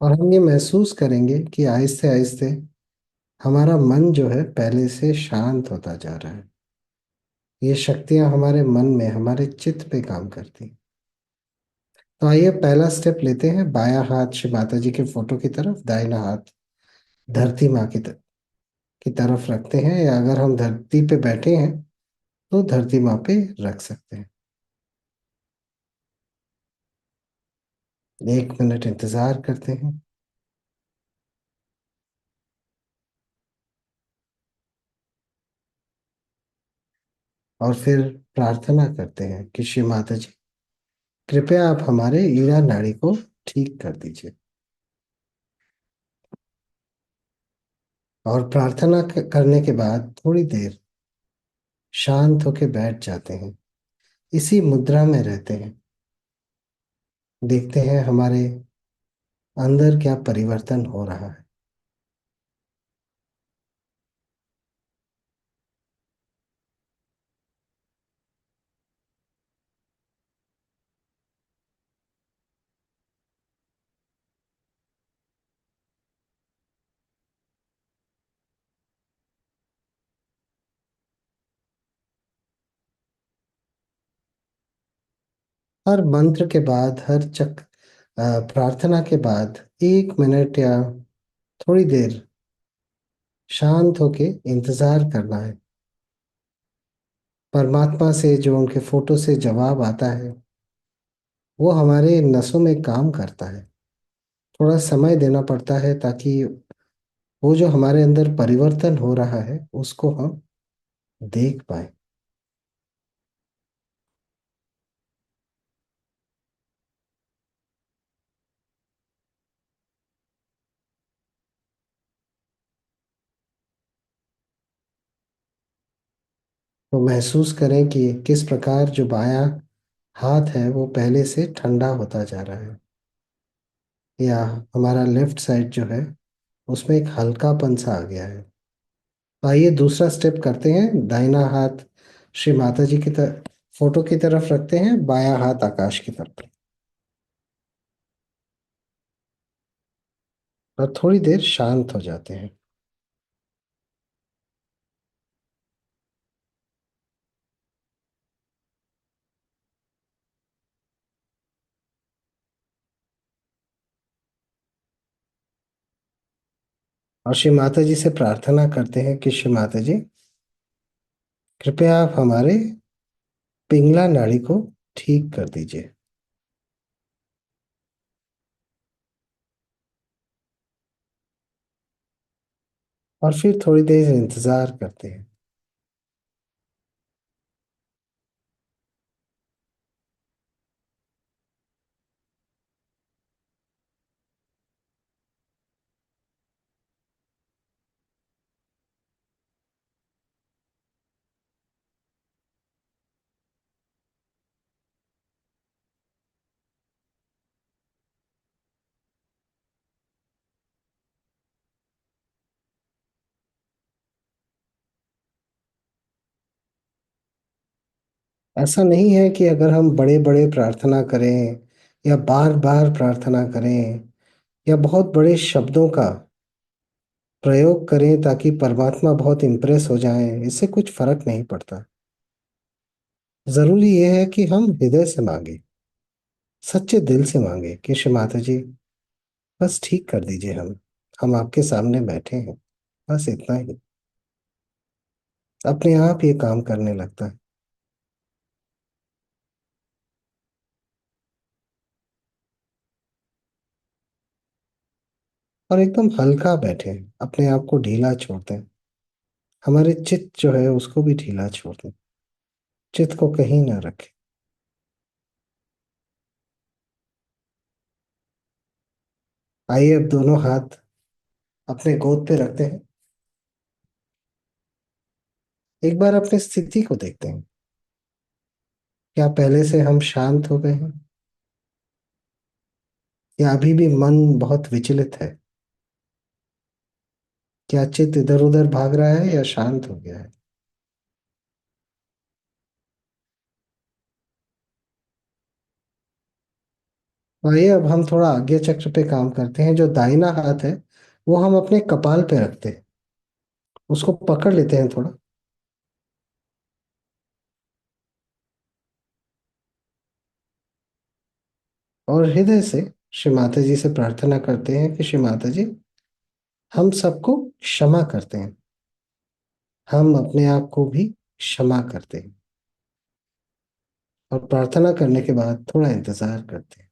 और हम ये महसूस करेंगे कि आहिस्ते आहिस्ते हमारा मन जो है पहले से शांत होता जा रहा है। ये शक्तियां हमारे मन में, हमारे चित्त पे काम करती हैं। तो आइए पहला स्टेप लेते हैं। बायां हाथ श्री माता जी के फोटो की तरफ, दाहिना हाथ धरती माँ की तरफ रखते हैं, या अगर हम धरती पे बैठे हैं तो धरती माँ पे रख सकते हैं। 1 मिनट इंतजार करते हैं, और फिर प्रार्थना करते हैं कि श्री माता जी, कृपया आप हमारे ईड़ा नाड़ी को ठीक कर दीजिए। और प्रार्थना करने के बाद थोड़ी देर शांत होके बैठ जाते हैं, इसी मुद्रा में रहते हैं। देखते हैं हमारे अंदर क्या परिवर्तन हो रहा है। हर मंत्र के बाद, प्रार्थना के बाद 1 मिनट या थोड़ी देर शांत होके इंतजार करना है। परमात्मा से जो उनके फोटो से जवाब आता है वो हमारे नसों में काम करता है। थोड़ा समय देना पड़ता है ताकि वो जो हमारे अंदर परिवर्तन हो रहा है उसको हम देख पाए। तो महसूस करें कि किस प्रकार जो बायां हाथ है वो पहले से ठंडा होता जा रहा है, या हमारा लेफ्ट साइड जो है उसमें एक हल्कापन सा आ गया है। तो आइए दूसरा स्टेप करते हैं। दाहिना हाथ श्री माता जी की फोटो की तरफ रखते हैं, बायां हाथ आकाश की तरफ, और थोड़ी देर शांत हो जाते हैं। और श्री माता जी से प्रार्थना करते हैं कि श्री माता जी, कृपया आप हमारे पिंगला नाड़ी को ठीक कर दीजिए। और फिर थोड़ी देर इंतजार करते हैं। ऐसा नहीं है कि अगर हम बड़े बड़े प्रार्थना करें या बार बार प्रार्थना करें या बहुत बड़े शब्दों का प्रयोग करें ताकि परमात्मा बहुत इम्प्रेस हो जाए, इससे कुछ फर्क नहीं पड़ता। जरूरी यह है कि हम हृदय से मांगे, सच्चे दिल से मांगे कि श्री माता जी बस ठीक कर दीजिए, हम आपके सामने बैठे हैं, बस इतना ही। अपने आप ये काम करने लगता है। और एकदम हल्का बैठे, अपने आप को ढीला छोड़ दें। हमारे चित्त जो है उसको भी ढीला छोड़ दें, चित्त को कहीं ना रखें। आइए अब दोनों हाथ अपने गोद पे रखते हैं। एक बार अपनी स्थिति को देखते हैं। क्या पहले से हम शांत हो गए हैं, या अभी भी मन बहुत विचलित है? क्या चित्त इधर उधर भाग रहा है या शांत हो गया है? आइए अब हम थोड़ा आज्ञा चक्र पे काम करते हैं। जो दाहिना हाथ है वो हम अपने कपाल पे रखते हैं, उसको पकड़ लेते हैं थोड़ा, और हृदय से श्री माता जी से प्रार्थना करते हैं कि श्री माता जी हम सबको क्षमा करते हैं, हम अपने आप को भी क्षमा करते हैं। और प्रार्थना करने के बाद थोड़ा इंतजार करते हैं।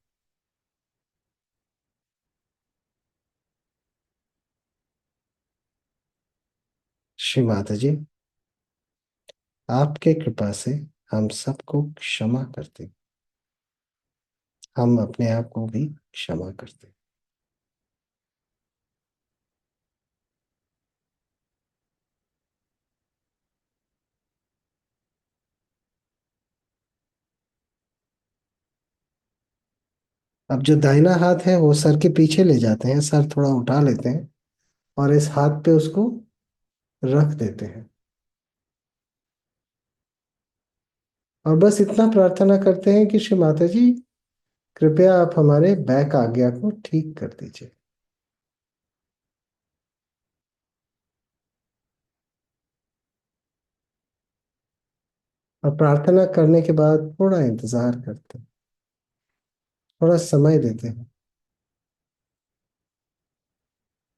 श्री माता जी आपके कृपा से हम सबको क्षमा करते हैं, हम अपने आप को भी क्षमा करते हैं। अब जो दाहिना हाथ है वो सर के पीछे ले जाते हैं, सर थोड़ा उठा लेते हैं और इस हाथ पे उसको रख देते हैं। और बस इतना प्रार्थना करते हैं कि श्री माता जी कृपया आप हमारे बैक आज्ञा को ठीक कर दीजिए। और प्रार्थना करने के बाद थोड़ा इंतजार करते हैं, थोड़ा समय देते हैं।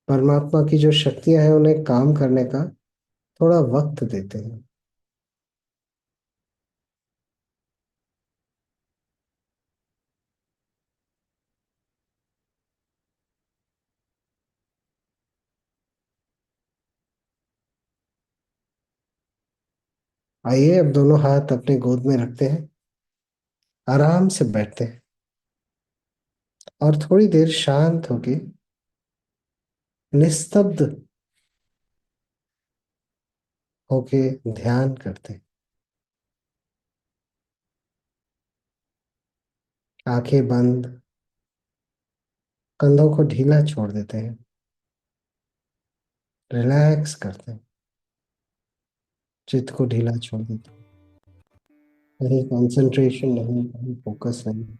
परमात्मा की जो शक्तियां हैं उन्हें काम करने का थोड़ा वक्त देते हैं। आइए अब दोनों हाथ अपने गोद में रखते हैं, आराम से बैठते हैं और थोड़ी देर शांत होके निस्तब्ध होके ध्यान करते हैं। आंखें बंद, कंधों को ढीला छोड़ देते हैं, रिलैक्स करते हैं, चित्त को ढीला छोड़ देते हैं। कहीं कंसंट्रेशन नहीं, कहीं फोकस नहीं।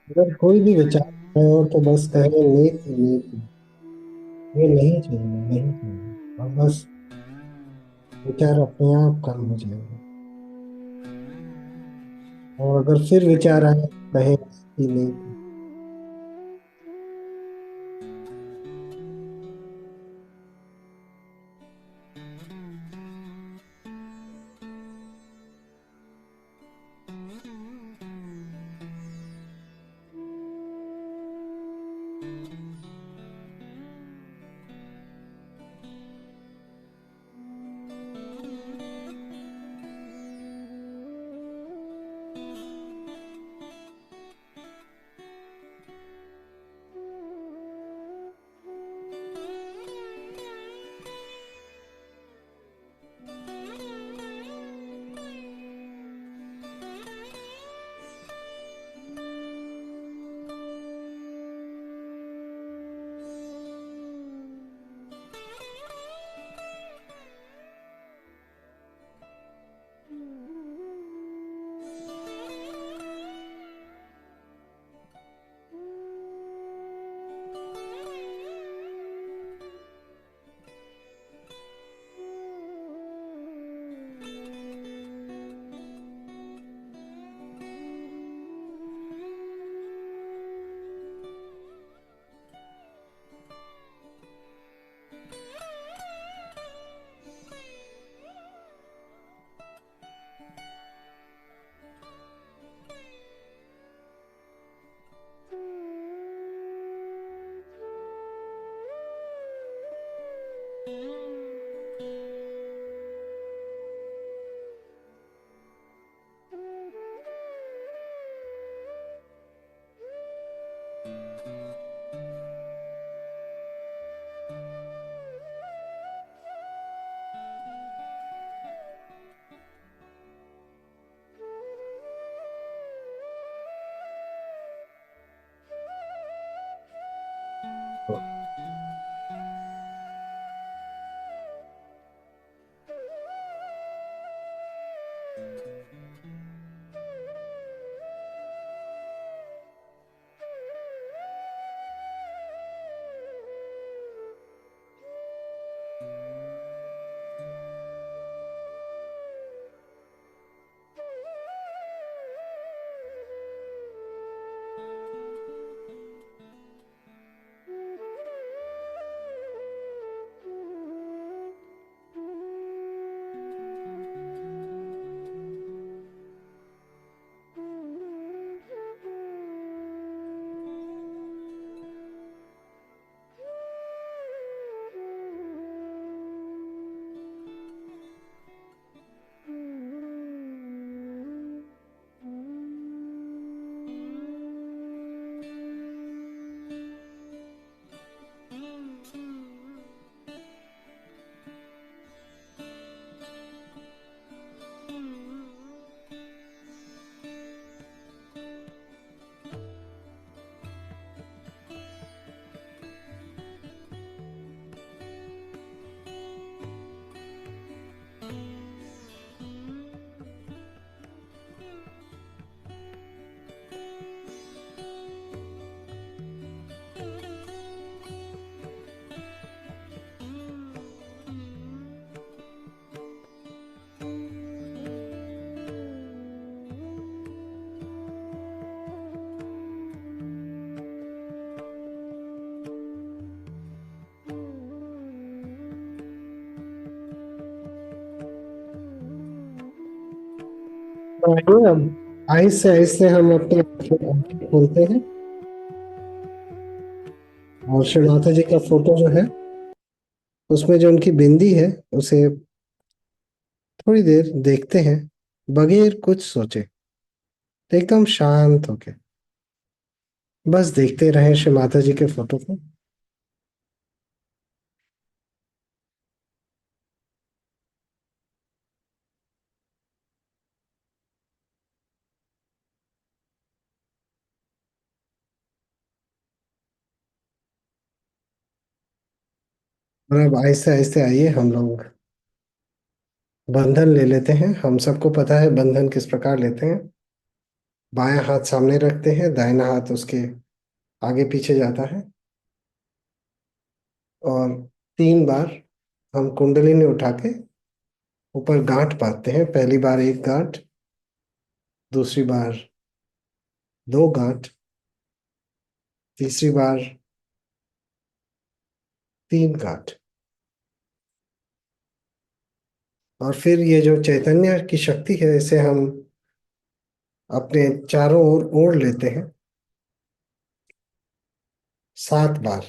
अगर कोई भी विचार है और तो बस कहे नीति नीति, ये नहीं चाहिए, नहीं चाहिए, और बस विचार अपने आप कम हो जाएगा। और अगर फिर विचार आए कहे नीति नीति। तो आइए अब आहिस्ते आहिस्ते हम अपने आंखें खोलते हैं और श्री माता जी का फोटो जो है उसमें जो उनकी बिंदी है उसे थोड़ी देर देखते हैं बगैर कुछ सोचे, एकदम शांत होके बस देखते रहें श्री माता जी के फोटो को। और अब आहिस्ते आहिस्ते आइए हम लोग बंधन ले लेते हैं। हम सबको पता है बंधन किस प्रकार लेते हैं। बायां हाथ सामने रखते हैं, दाहिना हाथ उसके आगे पीछे जाता है और 3 बार हम कुंडलिनी उठा के ऊपर गांठ बांधते हैं। पहली बार एक गांठ, दूसरी बार 2 गांठ, तीसरी बार 3 गांठ। और फिर ये जो चैतन्य की शक्ति है इसे हम अपने चारों ओर ओढ़ लेते हैं 7 बार।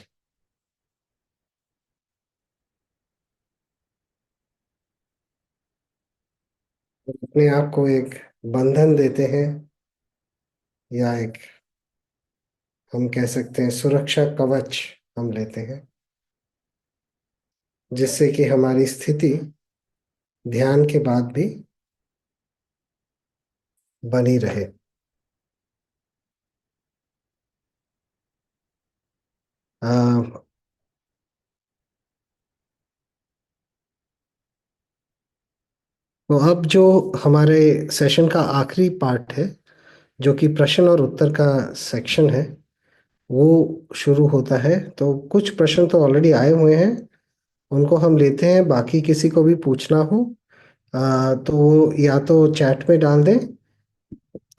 अपने आप को एक बंधन देते हैं या एक, हम कह सकते हैं, सुरक्षा कवच हम लेते हैं, जिससे कि हमारी स्थिति ध्यान के बाद भी बनी रहे। आ, तो अब जो हमारे सेशन का आखिरी पार्ट है, जो कि प्रश्न और उत्तर का सेक्शन है, वो शुरू होता है। तो कुछ प्रश्न तो ऑलरेडी आए हुए हैं, उनको हम लेते हैं। बाकी किसी को भी पूछना हो तो वो या तो चैट में डाल दें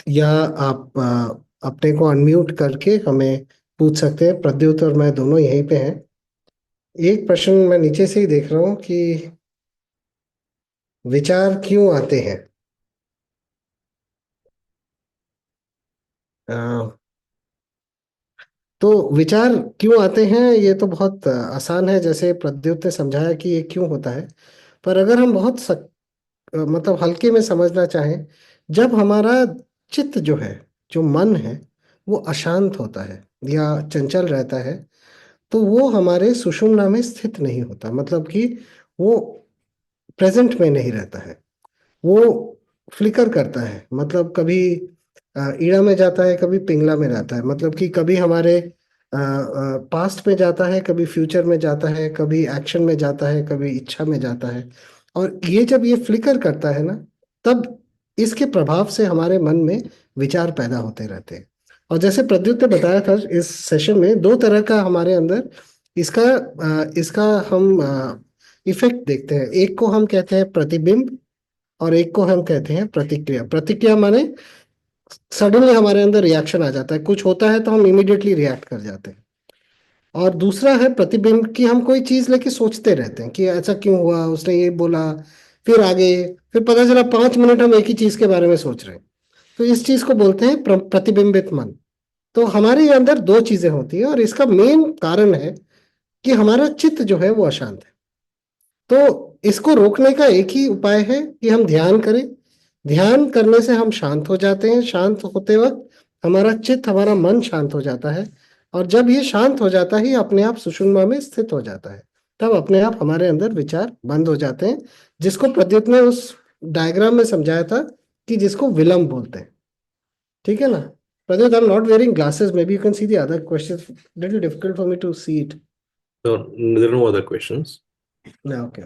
या आप अपने को अनम्यूट करके हमें पूछ सकते हैं। प्रद्युत और मैं दोनों यहीं पे हैं। एक प्रश्न मैं नीचे से ही देख रहा हूँ कि विचार क्यों आते हैं। अ, तो विचार क्यों आते हैं ये तो बहुत आसान है, जैसे प्रद्युत ने समझाया कि ये क्यों होता है। पर अगर हम बहुत मतलब हल्के में समझना चाहें, जब हमारा चित्त जो है, जो मन है, वो अशांत होता है या चंचल रहता है, तो वो हमारे सुषुम्ना में स्थित नहीं होता। मतलब कि वो प्रेजेंट में नहीं रहता है, वो फ्लिकर करता है। मतलब कभी ईड़ा में जाता है, कभी पिंगला में रहता है। मतलब कि कभी हमारे पास्ट में जाता है, कभी फ्यूचर में जाता है, कभी एक्शन में जाता है, कभी इच्छा में जाता है। और ये जब ये फ्लिकर करता है ना, तब इसके प्रभाव से हमारे मन में विचार पैदा होते रहते हैं। और जैसे प्रद्युत ने बताया था, इस सेशन में 2 तरह का हमारे अंदर इसका हम इफेक्ट देखते हैं। एक को हम कहते हैं प्रतिबिंब और एक को हम कहते हैं प्रतिक्रिया। प्रतिक्रिया माने सडनली हमारे अंदर रिएक्शन आ जाता है, कुछ होता है तो हम इमिडिएटली रिएक्ट कर जाते हैं। और दूसरा है प्रतिबिंब, कि हम कोई चीज लेके सोचते रहते हैं कि ऐसा क्यों हुआ, उसने ये बोला, फिर आगे, फिर पता चला 5 मिनट हम एक ही चीज के बारे में सोच रहे हैं। तो इस चीज को बोलते हैं प्रतिबिंबित मन। तो हमारे अंदर 2 चीजें होती है और इसका मेन कारण है कि हमारा चित्त जो है वो अशांत है। तो इसको रोकने का एक ही उपाय है कि हम ध्यान करें। ध्यान करने से हम शांत हो जाते हैं। शांत होते वक्त हमारा चित्त, हमारा मन शांत हो जाता है। और जब ये शांत हो जाता है, अपने आप सुषुम्ना में स्थित हो जाता है, तब अपने आप हमारे अंदर विचार बंद हो जाते हैं, जिसको प्रद्युत ने उस डायग्राम में समझाया था कि जिसको विलंब बोलते हैं। ठीक है ना Pradyut? I am not wearing glasses, maybe you can see the other question, little difficult for me to see it. So there are no other questions. Okay.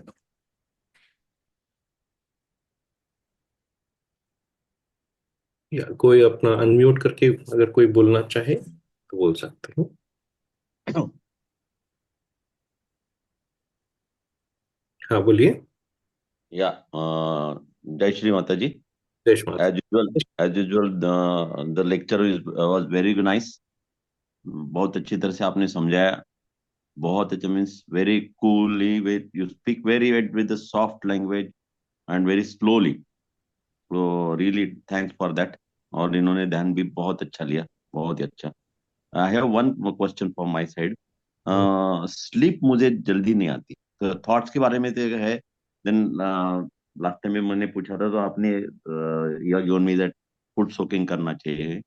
या कोई अपना अनम्यूट करके अगर कोई बोलना चाहे तो बोल सकते हैं। हाँ बोलिए। या जय श्री माता जी। देश माता। As usual the lecture was very nice. बहुत अच्छी तरह से आपने समझाया। बहुत अच्छा, means very coolly, you speak very with soft language and very slowly तो रियली थैंक्स फॉर दैट। और इन्होंने ध्यान भी बहुत अच्छा लिया, बहुत ही अच्छा। I have one question from my side. Hmm, sleep मुझे जल्दी नहीं आती, तो थॉट्स के बारे में तो है। देन लास्ट टाइम में मैंने पूछा था, तो आपने you given me that food soaking करना चाहिए,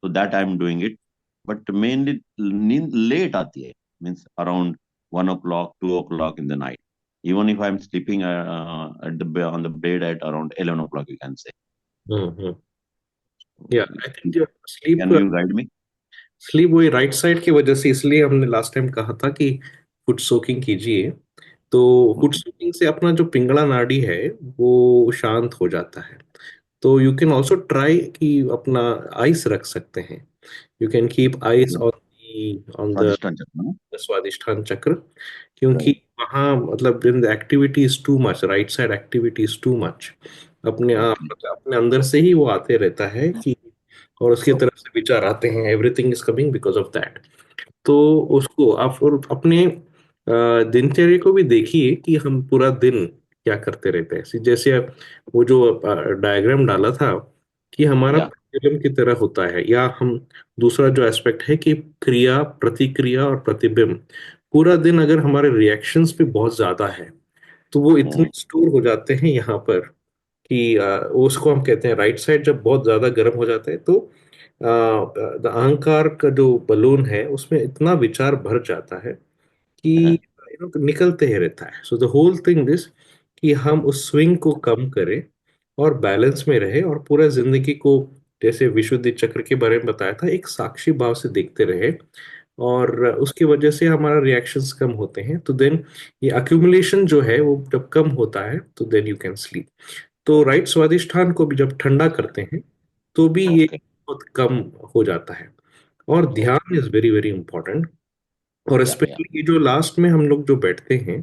तो that I am doing it. But mainly नींद लेट आती है, means around 1 o'clock 2 o'clock in the night, even if I'm sleeping on the bed at around 11 o'clock, you can say. हम्म। या I think sleep Can you guide me? Sleep वही राइट साइड की वजह से, इसलिए हमने लास्ट टाइम कहा था कि फुट सोकिंग कीजिए। तो फुट Okay. सोकिंग से अपना जो पिंगला नाड़ी है वो शांत हो जाता है। तो यू कैन ऑल्सो ट्राई कि अपना आइस रख सकते हैं। You can keep ice Okay. On the Swadhisthana चक्र ना? स्वादिष्ठान चक्र। क्योंकि Right. वहाँ मतलब the activity is too much, right side activity is too much. अपने आप Okay. मतलब अपने अंदर से ही वो आते रहता है कि, और उसकी तरफ से विचार आते हैं, everything is coming because of that. तो उसको आप और अपने दिनचर्या को भी देखिए कि हम पूरा दिन क्या करते रहते हैं। जैसे वो जो डायग्राम डाला था कि हमारा Yeah. पेंडुलम की तरह होता है, या हम दूसरा जो एस्पेक्ट है कि क्रिया प्रतिक्रिया और प्रतिबिंब। पूरा दिन अगर हमारे रिएक्शंस पे बहुत ज्यादा है तो वो इतने Hmm. स्टोर हो जाते हैं यहाँ पर कि उसको हम कहते हैं राइट साइड जब बहुत ज्यादा गर्म हो जाता है तो अहंकार का जो बलून है उसमें इतना विचार भर जाता है कि निकलते ही रहता है। So the whole thing is कि हम उस स्विंग को कम करें और बैलेंस में रहे, और पूरा जिंदगी को, जैसे विशुद्धि चक्र के बारे में बताया था, एक साक्षी भाव से देखते रहे। और उसकी वजह से हमारा रिएक्शंस कम होते हैं। तो देन ये अक्यूमुलेशन जो है वो जब कम होता है तो देन यू कैन स्लीप। तो राइट स्वादिष्ठान को भी जब ठंडा करते हैं तो भी ये Okay. बहुत कम हो जाता है। और Okay. ध्यान इज वेरी वेरी इंपॉर्टेंट। और Yeah. Yeah. स्पेशली ये जो लास्ट में हम लोग जो बैठते हैं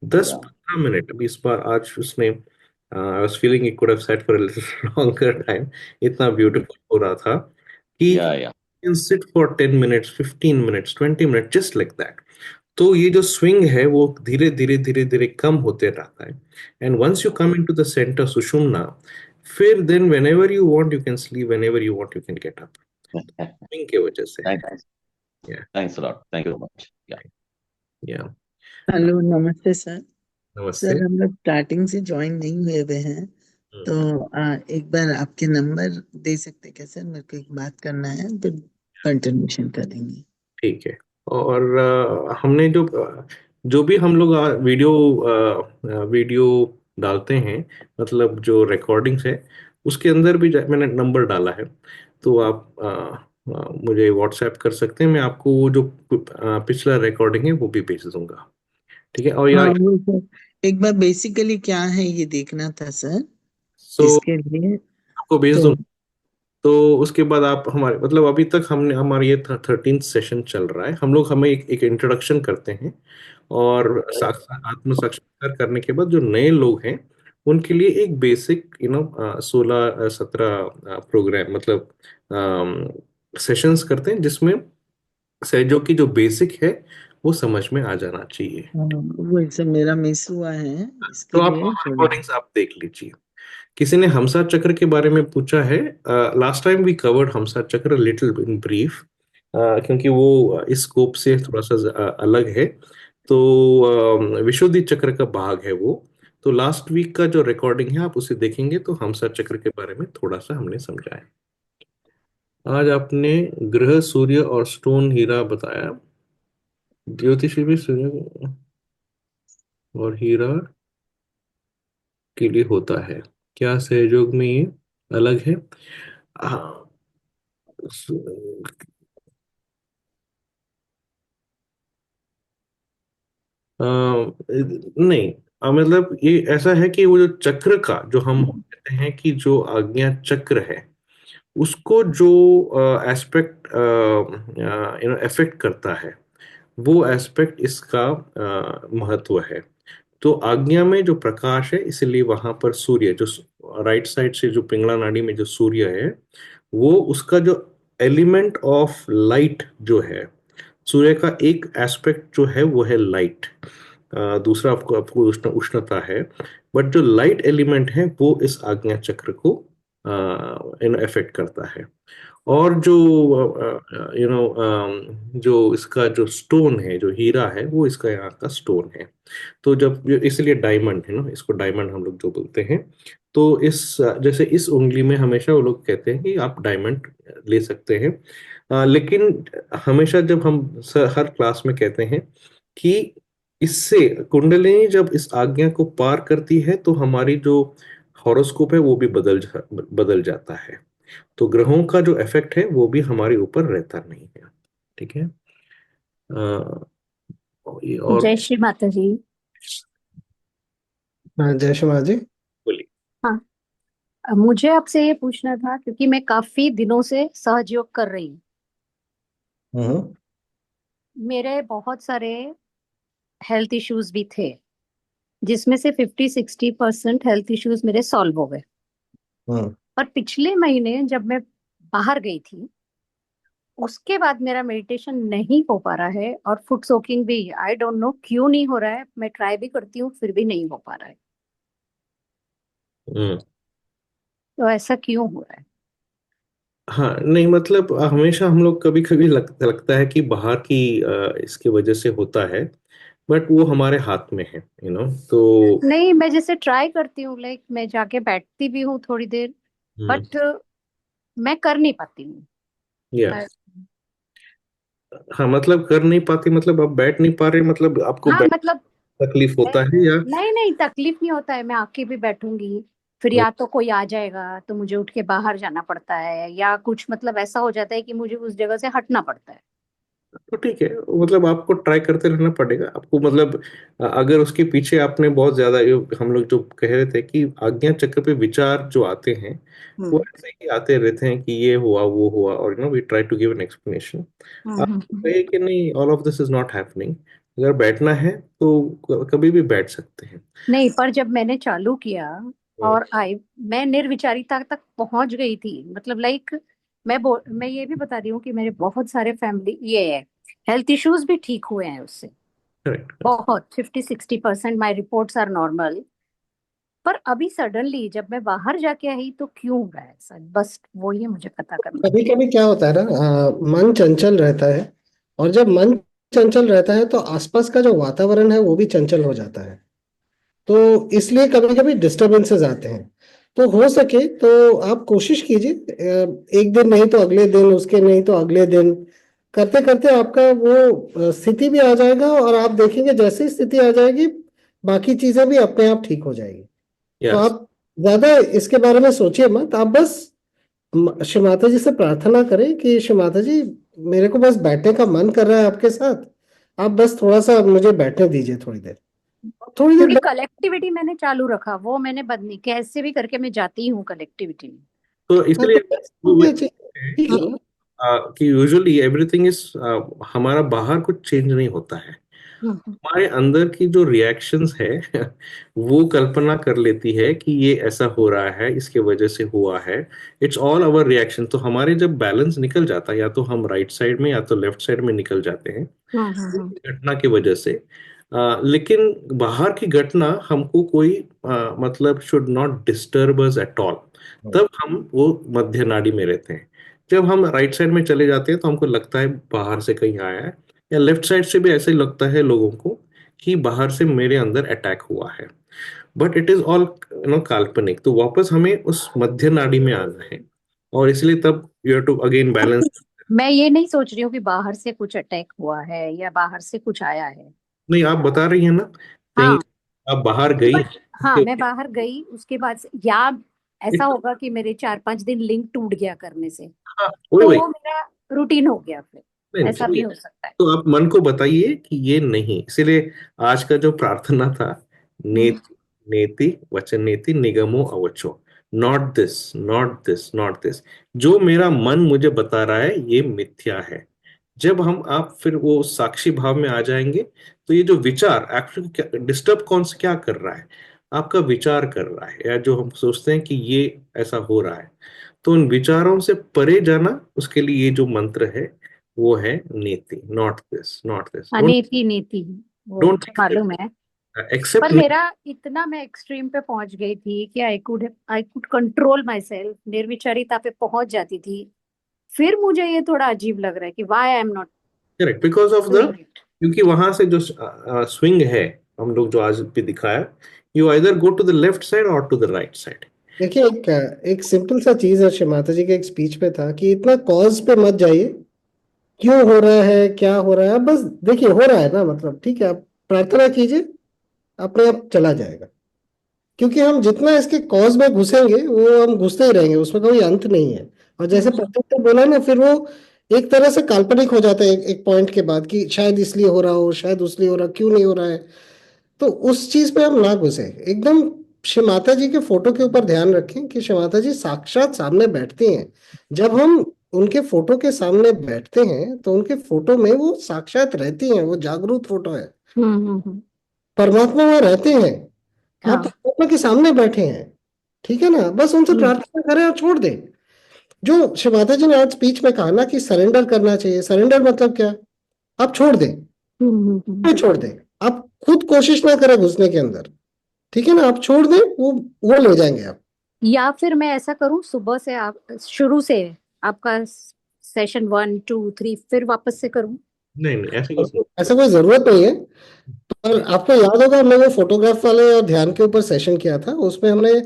दस Yeah. पंद्रह मिनट अभी इस बार आज उसने, I was feeling it could have set for a little longer time, इतना Mhm. ब्यूटीफुल हो रहा था कि Yeah. Yeah. Can sit for 10 minutes 15 minutes 20 minute just like that. तो ये जो स्विंग है वो धीरे धीरे धीरे धीरे कम होते रहता है। And once you come into the centre Sushumna, फिर then whenever you want you can sleep, whenever you want you can get up. Swing की वजह से है। Thanks. या Thanks a lot. Thank you so much. Yeah. या हेलो, नमस्ते सर। नमस्ते। सर, हम लोग स्टार्टिंग से ज्वाइन नहीं हुए हुए हैं, तो हम्म, एक बार आपके नंबर दे सकते क्या सर? मेरे को एक बात करना है, फिर कंटिन्यूशन करेंगे। ठीक है। और हमने जो जो भी हम लोग वीडियो डालते हैं, मतलब जो रिकॉर्डिंग्स है उसके अंदर भी मैंने नंबर डाला है। तो आप मुझे व्हाट्सएप कर सकते हैं, मैं आपको वो जो पिछला रिकॉर्डिंग है वो भी भेज दूंगा। ठीक है। और या हाँ, वो सर एक बार बेसिकली क्या है ये देखना था सर, सो इसके लिए। आपको भेज तो दूंगा। तो उसके बाद आप हमारे मतलब अभी तक हमने हमारा ये 13th सेशन चल रहा है। हम लोग हमें एक इंट्रोडक्शन करते हैं, और आत्म साक्षात्कार करने के बाद जो नए लोग हैं उनके लिए एक बेसिक 16-17 प्रोग्राम मतलब सेशंस करते हैं, जिसमें सहजों की जो बेसिक है वो समझ में आ जाना चाहिए। वो एक सर मेरा मिस हुआ है, तो इसके आप लिए थोड़ा। रिकॉर्डिंग्स आप देख लीजिए। किसी ने हमसा चक्र के बारे में पूछा है। लास्ट टाइम वी कवर्ड हमसा चक्र लिटिल इन ब्रीफ, क्योंकि वो इस स्कोप से थोड़ा सा अलग है। तो विशुद्धि चक्र का भाग है वो। तो लास्ट वीक का जो रिकॉर्डिंग है आप उसे देखेंगे तो हमसा चक्र के बारे में थोड़ा सा हमने समझा है। आज आपने ग्रह सूर्य और स्टोन हीरा बताया। ज्योतिष भी सूर्य और हीरा के लिए होता है, क्या सहयोग में ये अलग है? हाँ। नहीं, मतलब ये ऐसा है कि वो जो चक्र का जो हम कहते हैं कि जो आज्ञा चक्र है उसको जो एस्पेक्ट इफेक्ट करता है, वो एस्पेक्ट इसका महत्व है। तो आज्ञा में जो प्रकाश है इसलिए वहां पर सूर्य जो राइट साइड से जो पिंगला नाड़ी में जो सूर्य है वो उसका जो एलिमेंट ऑफ लाइट जो है, सूर्य का एक एस्पेक्ट जो है वो है लाइट। दूसरा आपको आपको उष्णता है। बट जो लाइट एलिमेंट है वो इस आज्ञा चक्र को इफेक्ट करता है। और जो जो इसका जो स्टोन है, जो हीरा है, वो इसका यहाँ का स्टोन है। तो जब इसलिए डायमंड है ना, इसको डायमंड हम लोग जो बोलते हैं। तो इस जैसे इस उंगली में हमेशा वो लोग कहते हैं कि आप डायमंड ले सकते हैं। लेकिन हमेशा जब हम हर क्लास में कहते हैं कि इससे कुंडलिनी जब इस आज्ञा को पार करती है तो हमारी जो हॉरोस्कोप है वो भी बदल जाता है। तो ग्रहों का जो इफेक्ट है वो भी हमारे ऊपर रहता नहीं है। ठीक है। और जय श्री माता जी। हाँ, जय श्री माता जी। बोलिए। हाँ, मुझे आपसे ये पूछना था क्योंकि मैं काफी दिनों से सहयोग कर रही हूँ। हम्म। मेरे बहुत सारे हेल्थ इश्यूज भी थे, जिसमें से 50-60% हेल्थ इश्यूज मेरे सॉल्व हो गए। हम्म। पर पिछले महीने जब मैं बाहर गई थी, उसके बाद मेरा मेडिटेशन नहीं हो पा रहा है और फुट सोकिंग भी आई डोंट नो क्यों नहीं हो रहा है। मैं ट्राई भी करती हूँ फिर भी नहीं हो पा रहा है। हम्म। तो ऐसा क्यों हो रहा है? हाँ, नहीं मतलब हमेशा हम लोग कभी कभी लगता है कि बाहर की इसकी वजह से होता है। बट वो हमारे हाथ में है, तो। नहीं, मैं जैसे ट्राई करती हूँ, लाइक मैं जाके बैठती भी हूँ थोड़ी देर, हम्म। बट मैं कर नहीं पाती हूँ। या मैं- हाँ, मतलब कर नहीं पाती, मतलब आप बैठ नहीं पा रहे, मतलब आपको हाँ बैठ मतलब तकलीफ मैं, होता है या? नहीं नहीं तकलीफ नहीं होता है, मैं आके भी बैठूंगी, फिर हम्म। या तो कोई आ जाएगा तो मुझे उठ के बाहर जाना पड़ता है, या कुछ मतलब ऐसा हो जाता है कि मुझे उस जगह से हटना पड़ता है। तो ठीक है, मतलब आपको ट्राई करते रहना पड़ेगा आपको, मतलब अगर उसके पीछे आपने बहुत ज्यादा हम लोग जो कह रहे थे कि आज्ञा चक्र पे विचार जो आते हैं वो हम्म ऐसे ही आते रहते हैं कि ये हुआ वो हुआ, और we try to give an explanation. Hmm आप हम्म, हम्म। कहे कि नहीं, all of this is not happening. अगर बैठना है तो कभी भी बैठ सकते हैं। नहीं, पर जब मैंने चालू किया हम्म। और आई, मैं निर्विचारिता तक पहुंच गई थी, मतलब लाइक मैं ये भी बता रही हूँ कि मेरे बहुत सारे फैमिली ये है, हेल्थ इश्यूज भी ठीक हुए हैं उससे। करेक्ट। बहुत 50-60% माई रिपोर्ट्स आर नॉर्मल। पर अभी सडनली जब मैं बाहर जाके आई तो क्यों हो रहा है ऐसा, बस वो ही मुझे पता करना है। कभी कभी क्या होता है ना, मन चंचल रहता है। और जब मन चंचल रहता है तो आसपास का जो वातावरण है वो भी चंचल हो जाता है। तो इसलिए कभी कभी डिस्टरबेंसेस आते हैं। तो हो सके तो आप कोशिश कीजिए, एक दिन नहीं तो अगले दिन, उसके नहीं तो अगले दिन, करते करते आपका वो स्थिति भी आ जाएगा, और आप देखेंगे जैसे ही स्थिति आ जाएगी बाकी चीजें भी अपने आप ठीक हो जाएगी। तो यस। आप ज्यादा इसके बारे में सोचिए मत, आप बस श्री माता जी से प्रार्थना करें कि श्री माता जी, मेरे को बस बैठने का मन कर रहा है आपके साथ, आप बस थोड़ा सा मुझे बैठने दीजिए थोड़ी देर। थोड़ी देर क्योंकि कलेक्टिविटी मैंने चालू रखा, वो मैंने बंद नहीं, कैसे भी करके मैं जाती हूँ कलेक्टिविटी में। तो इसलिए ये चीज ठीक है। कि यूजुअली एवरीथिंग इज, हमारा बाहर कुछ चेंज नहीं होता है। हम्म हमारे अंदर की जो रिएक्शंस है वो कल्पना कर लेती है कि ये ऐसा हो रहा है, इसके वजह से हुआ है। It's all our reaction. तो हमारे जब बैलेंस निकल जाता है, या तो हम राइट साइड में या तो लेफ्ट साइड में निकल जाते हैं हम्म। घटना की वजह से। लेकिन बाहर की घटना हमको कोई मतलब should not disturb us at all. तब हम वो मध्य नाड़ी में रहते हैं। जब हम राइट साइड में चले जाते हैं तो हमको लगता है बाहर से कहीं आया है, या लेफ्ट साइड से भी ऐसे ही लगता है लोगों को कि बाहर से मेरे अंदर अटैक हुआ है। बट इट इज ऑल काल्पनिक। तो वापस हमें उस मध्य नाड़ी में आना है, और इसलिए तब you have to again balance. मैं ये नहीं सोच रही हूँ कि बाहर से कुछ अटैक हुआ है या बाहर से कुछ आया है। नहीं, आप बता रही हैं ना कहीं हाँ, आप बाहर गई। बट हाँ, मैं बाहर गई उसके बाद या ऐसा इट होगा कि मेरे 4-5 दिन लिंक टूट गया करने से, हाँ, वही तो वही। वो मेरा रूटीन हो गया फिर। नहीं ऐसा नहीं, वही। भी हो सकता है। तो आप मन को बताइए कि ये नहीं, इसीलिए आज का जो प्रार्थना था, हम्म नेति नेति वचन नेति निगमो अवचो। Not this, not this, not this. जो मेरा मन मुझे बता रहा है ये मिथ्या है। जब हम आप फिर वो साक्षी भाव में आ जाएंगे, तो ये जो विचार एक्चुअली डिस्टर्ब कौन से क्या कर रहा है, आपका विचार कर रहा है, या जो हम सोचते हैं कि ये ऐसा हो रहा है। तो उन विचारों से परे जाना, उसके लिए ये जो मंत्र है वो है नीति। Not this, not this, don't अनेति नीति, वो डोंट मुझे थिंक। मालूम है। एक्सेप्ट पर मेरा इतना, मैं एक्सट्रीम पे पहुंच गई थी कि I could control myself, निर्विचारिता पे पहुंच जाती थी। फिर मुझे ये थोड़ा अजीब लग रहा है कि why I am not correct because of the, doing it. क्योंकि वहां से जो स्विंग है, हम लोग जो आज भी दिखाया, you either go to the left side और टू द राइट साइड। देखिए, एक सिंपल सा चीज है, श्री माता जी के एक स्पीच पे था कि इतना कॉज पे मत जाइए, क्यों हो रहा है, क्या हो रहा है, आप बस देखिए हो रहा है ना, मतलब ठीक है, आप प्रार्थना कीजिए, अपने आप चला जाएगा। क्योंकि हम जितना इसके कॉज में घुसेंगे, वो हम घुसते ही रहेंगे, उसमें कोई अंत नहीं है। और जैसे प्रतीक ने बोला ना, फिर वो एक तरह से काल्पनिक हो जाता है एक पॉइंट के बाद, कि शायद इसलिए हो रहा हो, शायद उसलिए हो रहा, क्यों नहीं हो रहा है। तो उस चीज पे हम ना घुसे, एकदम श्री माता जी के फोटो के ऊपर ध्यान रखें कि श्री माता जी साक्षात सामने बैठती हैं। जब हम उनके फोटो के सामने बैठते हैं तो उनके फोटो में वो साक्षात रहती हैं, वो जागरूक फोटो है। परमात्मा वहां रहते हैं, आप हाँ। परमात्मा के सामने बैठे हैं। ठीक है ना, बस उनसे हम्म प्रार्थना करें और छोड़ दें। जो श्री माता जी ने आज स्पीच में कहा ना कि सरेंडर करना चाहिए, सरेंडर मतलब क्या? आप छोड़ दें, छोड़ दें। आप खुद कोशिश ना करें घुसने के अंदर। ठीक है ना, आप छोड़ दें, वो ले जाएंगे आप। या फिर मैं ऐसा करूं, सुबह से आप शुरू से आपका सेशन 1 2 3 फिर वापस से करूं। नहीं नहीं, ऐसा कुछ नहीं। ऐसा कोई जरूरत नहीं है। पर आपको याद होगा, हमने वो फोटोग्राफ वाले और ध्यान के ऊपर सेशन किया था, उसमें हमने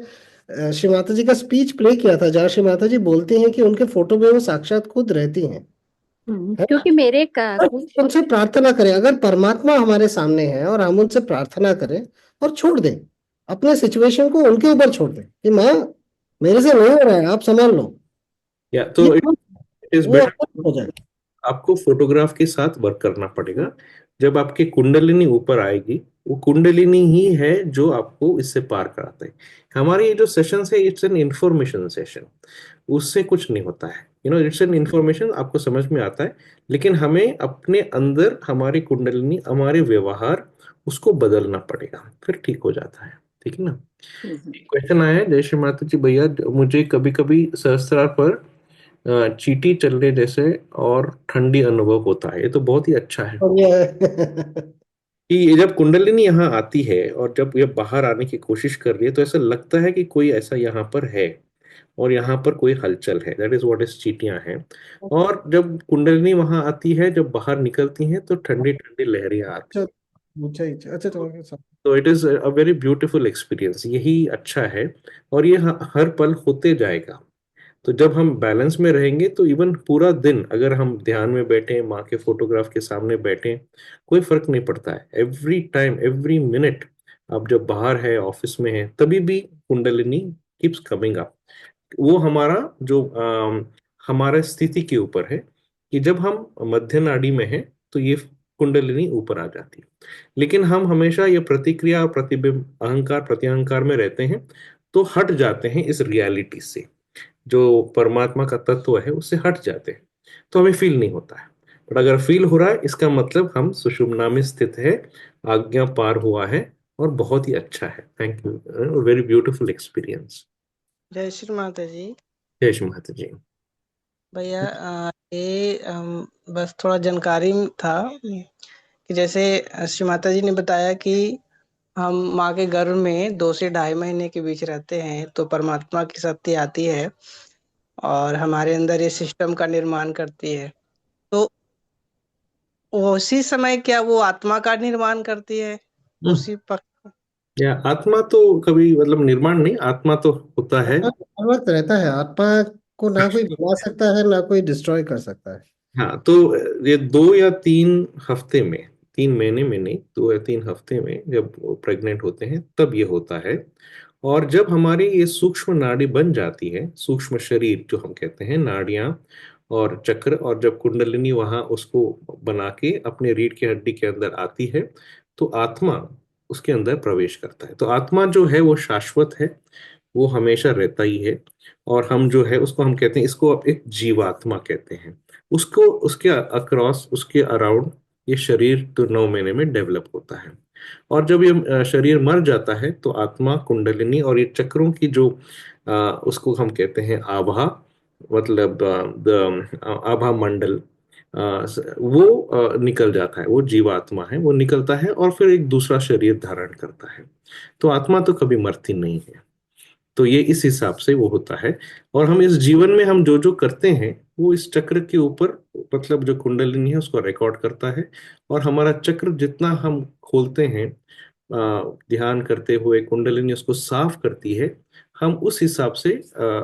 श्री माता जी का स्पीच प्ले किया था, जहाँ श्री माता जी बोलती हैं कि उनके फोटो में वो साक्षात खुद रहती हैं। है ना? क्योंकि मेरे और कुछ उनसे प्रार्थना करें, अगर परमात्मा हमारे सामने है और हम उनसे प्रार्थना करें और छोड़ दें, अपने सिचुएशन को उनके ऊपर छोड़ दें कि माँ, मेरे से नहीं हो रहा है, आप संभाल लो। या ये तो इट इज वो बेटर, अपने आप हो जाएगा। आपको फोटोग्राफ के साथ वर्क करना पड़ेगा। जब आपकी कुंडलिनी ऊपर आएगी, वो कुंडलिनी ही है जो आपको इससे पार कराता है। हमारे ये जो सेशन है, इट्स एन इंफॉर्मेशन सेशन, उससे कुछ नहीं होता है। इट्स एन इंफॉर्मेशन, आपको समझ में आता है, लेकिन हमें अपने अंदर हमारी कुंडलिनी, हमारे व्यवहार, उसको बदलना पड़ेगा, फिर ठीक हो जाता है। ठीक है ना। क्वेश्चन आया है, जय श्री माता जी भैया, मुझे कभी कभी सहस्त्रार पर चींटी चलने जैसे और ठंडी अनुभव होता है। ये तो बहुत ही अच्छा है और ये है। कि ये जब कुंडलिनी यहाँ आती है और जब ये बाहर आने की कोशिश कर रही है, तो ऐसा लगता है कि कोई ऐसा यहाँ पर है और यहाँ पर कोई हलचल है। दैट इज व्हाट इज चींटियां हैं। और जब कुंडलिनी वहां आती है, जब बाहर निकलती हैं, तो ठंडी ठंडी लहरें आती अच्छा, हैं। अच्छा, तो तो it is a very beautiful experience, यही अच्छा है। और ये हर पल होते जाएगा। तो जब हम बैलेंस में रहेंगे, तो इवन पूरा दिन अगर हम ध्यान में बैठे, माँ के फोटोग्राफ के सामने बैठे, कोई फर्क नहीं पड़ता है। एवरी टाइम, एवरी मिनट, आप जब बाहर है, ऑफिस में है, तभी भी कुंडलिनी कीप्स कमिंग अप। वो हमारा जो हमारा स्थिति के ऊपर है कि जब हम मध्य नाड़ी में है, तो ये कुंडलिनी ऊपर आ जाती है। लेकिन हम हमेशा ये प्रतिक्रिया और प्रतिबिंब, अहंकार प्रत्यहंकार में रहते हैं, तो हट जाते हैं इस रियलिटी से, जो परमात्मा का तत्व है उससे हट जाते हैं, तो हमें फील नहीं होता है। पर अगर फील हो रहा है, इसका मतलब हम सुषुम्ना में स्थित है, आज्ञा पार हुआ है, और बहुत ही अच्छा है। Thank you, very beautiful experience. जय श्री माता जी। जय श्री माता जी। भैया ये बस थोड़ा जानकारी था कि जैसे श्री माता जी ने बताया कि हम माँ के गर्भ में 2 से 2.5 महीने के बीच रहते हैं, तो परमात्मा की शक्ति आती है और हमारे अंदर ये सिस्टम का निर्माण करती है। तो उसी समय क्या वो आत्मा का निर्माण करती है हम्म, उसी पक्ष? या आत्मा तो कभी, मतलब निर्माण नहीं, आत्मा तो होता है। आत्मा हर वक्त रहता है, आत्मा को ना कोई बना सकता है, ना कोई डिस्ट्रॉय कर सकता है। हाँ, तो ये 2 या 3 हफ्ते में, 3 महीने में नहीं, 2 या 3 हफ्ते में जब प्रेग्नेंट होते हैं, तब ये होता है। और जब हमारी ये सूक्ष्म नाड़ी बन जाती है, सूक्ष्म शरीर जो हम कहते हैं, नाड़ियां और चक्र, और जब कुंडलिनी वहां उसको बना के अपने रीढ़ की हड्डी के अंदर आती है, तो आत्मा उसके अंदर प्रवेश करता है। तो आत्मा जो है वो शाश्वत है, वो हमेशा रहता ही है। और हम जो है उसको हम कहते हैं, इसको आप एक जीवात्मा कहते हैं। उसको, उसके अक्रॉस, उसके अराउंड ये शरीर तो 9 महीने में डेवलप होता है। और जब ये शरीर मर जाता है, तो आत्मा, कुंडलिनी और ये चक्रों की जो उसको हम कहते हैं आभा, मतलब द आभा मंडल, वो निकल जाता है, वो जीवात्मा है, वो निकलता है और फिर एक दूसरा शरीर धारण करता है। तो आत्मा तो कभी मरती नहीं है। तो ये इस हिसाब से वो होता है। और हम इस जीवन में हम जो जो करते हैं वो इस चक्र के ऊपर, मतलब जो कुंडलिनी है उसको रिकॉर्ड करता है। और हमारा चक्र जितना हम खोलते हैं ध्यान करते हुए, कुंडलिनी उसको साफ करती है। हम उस हिसाब से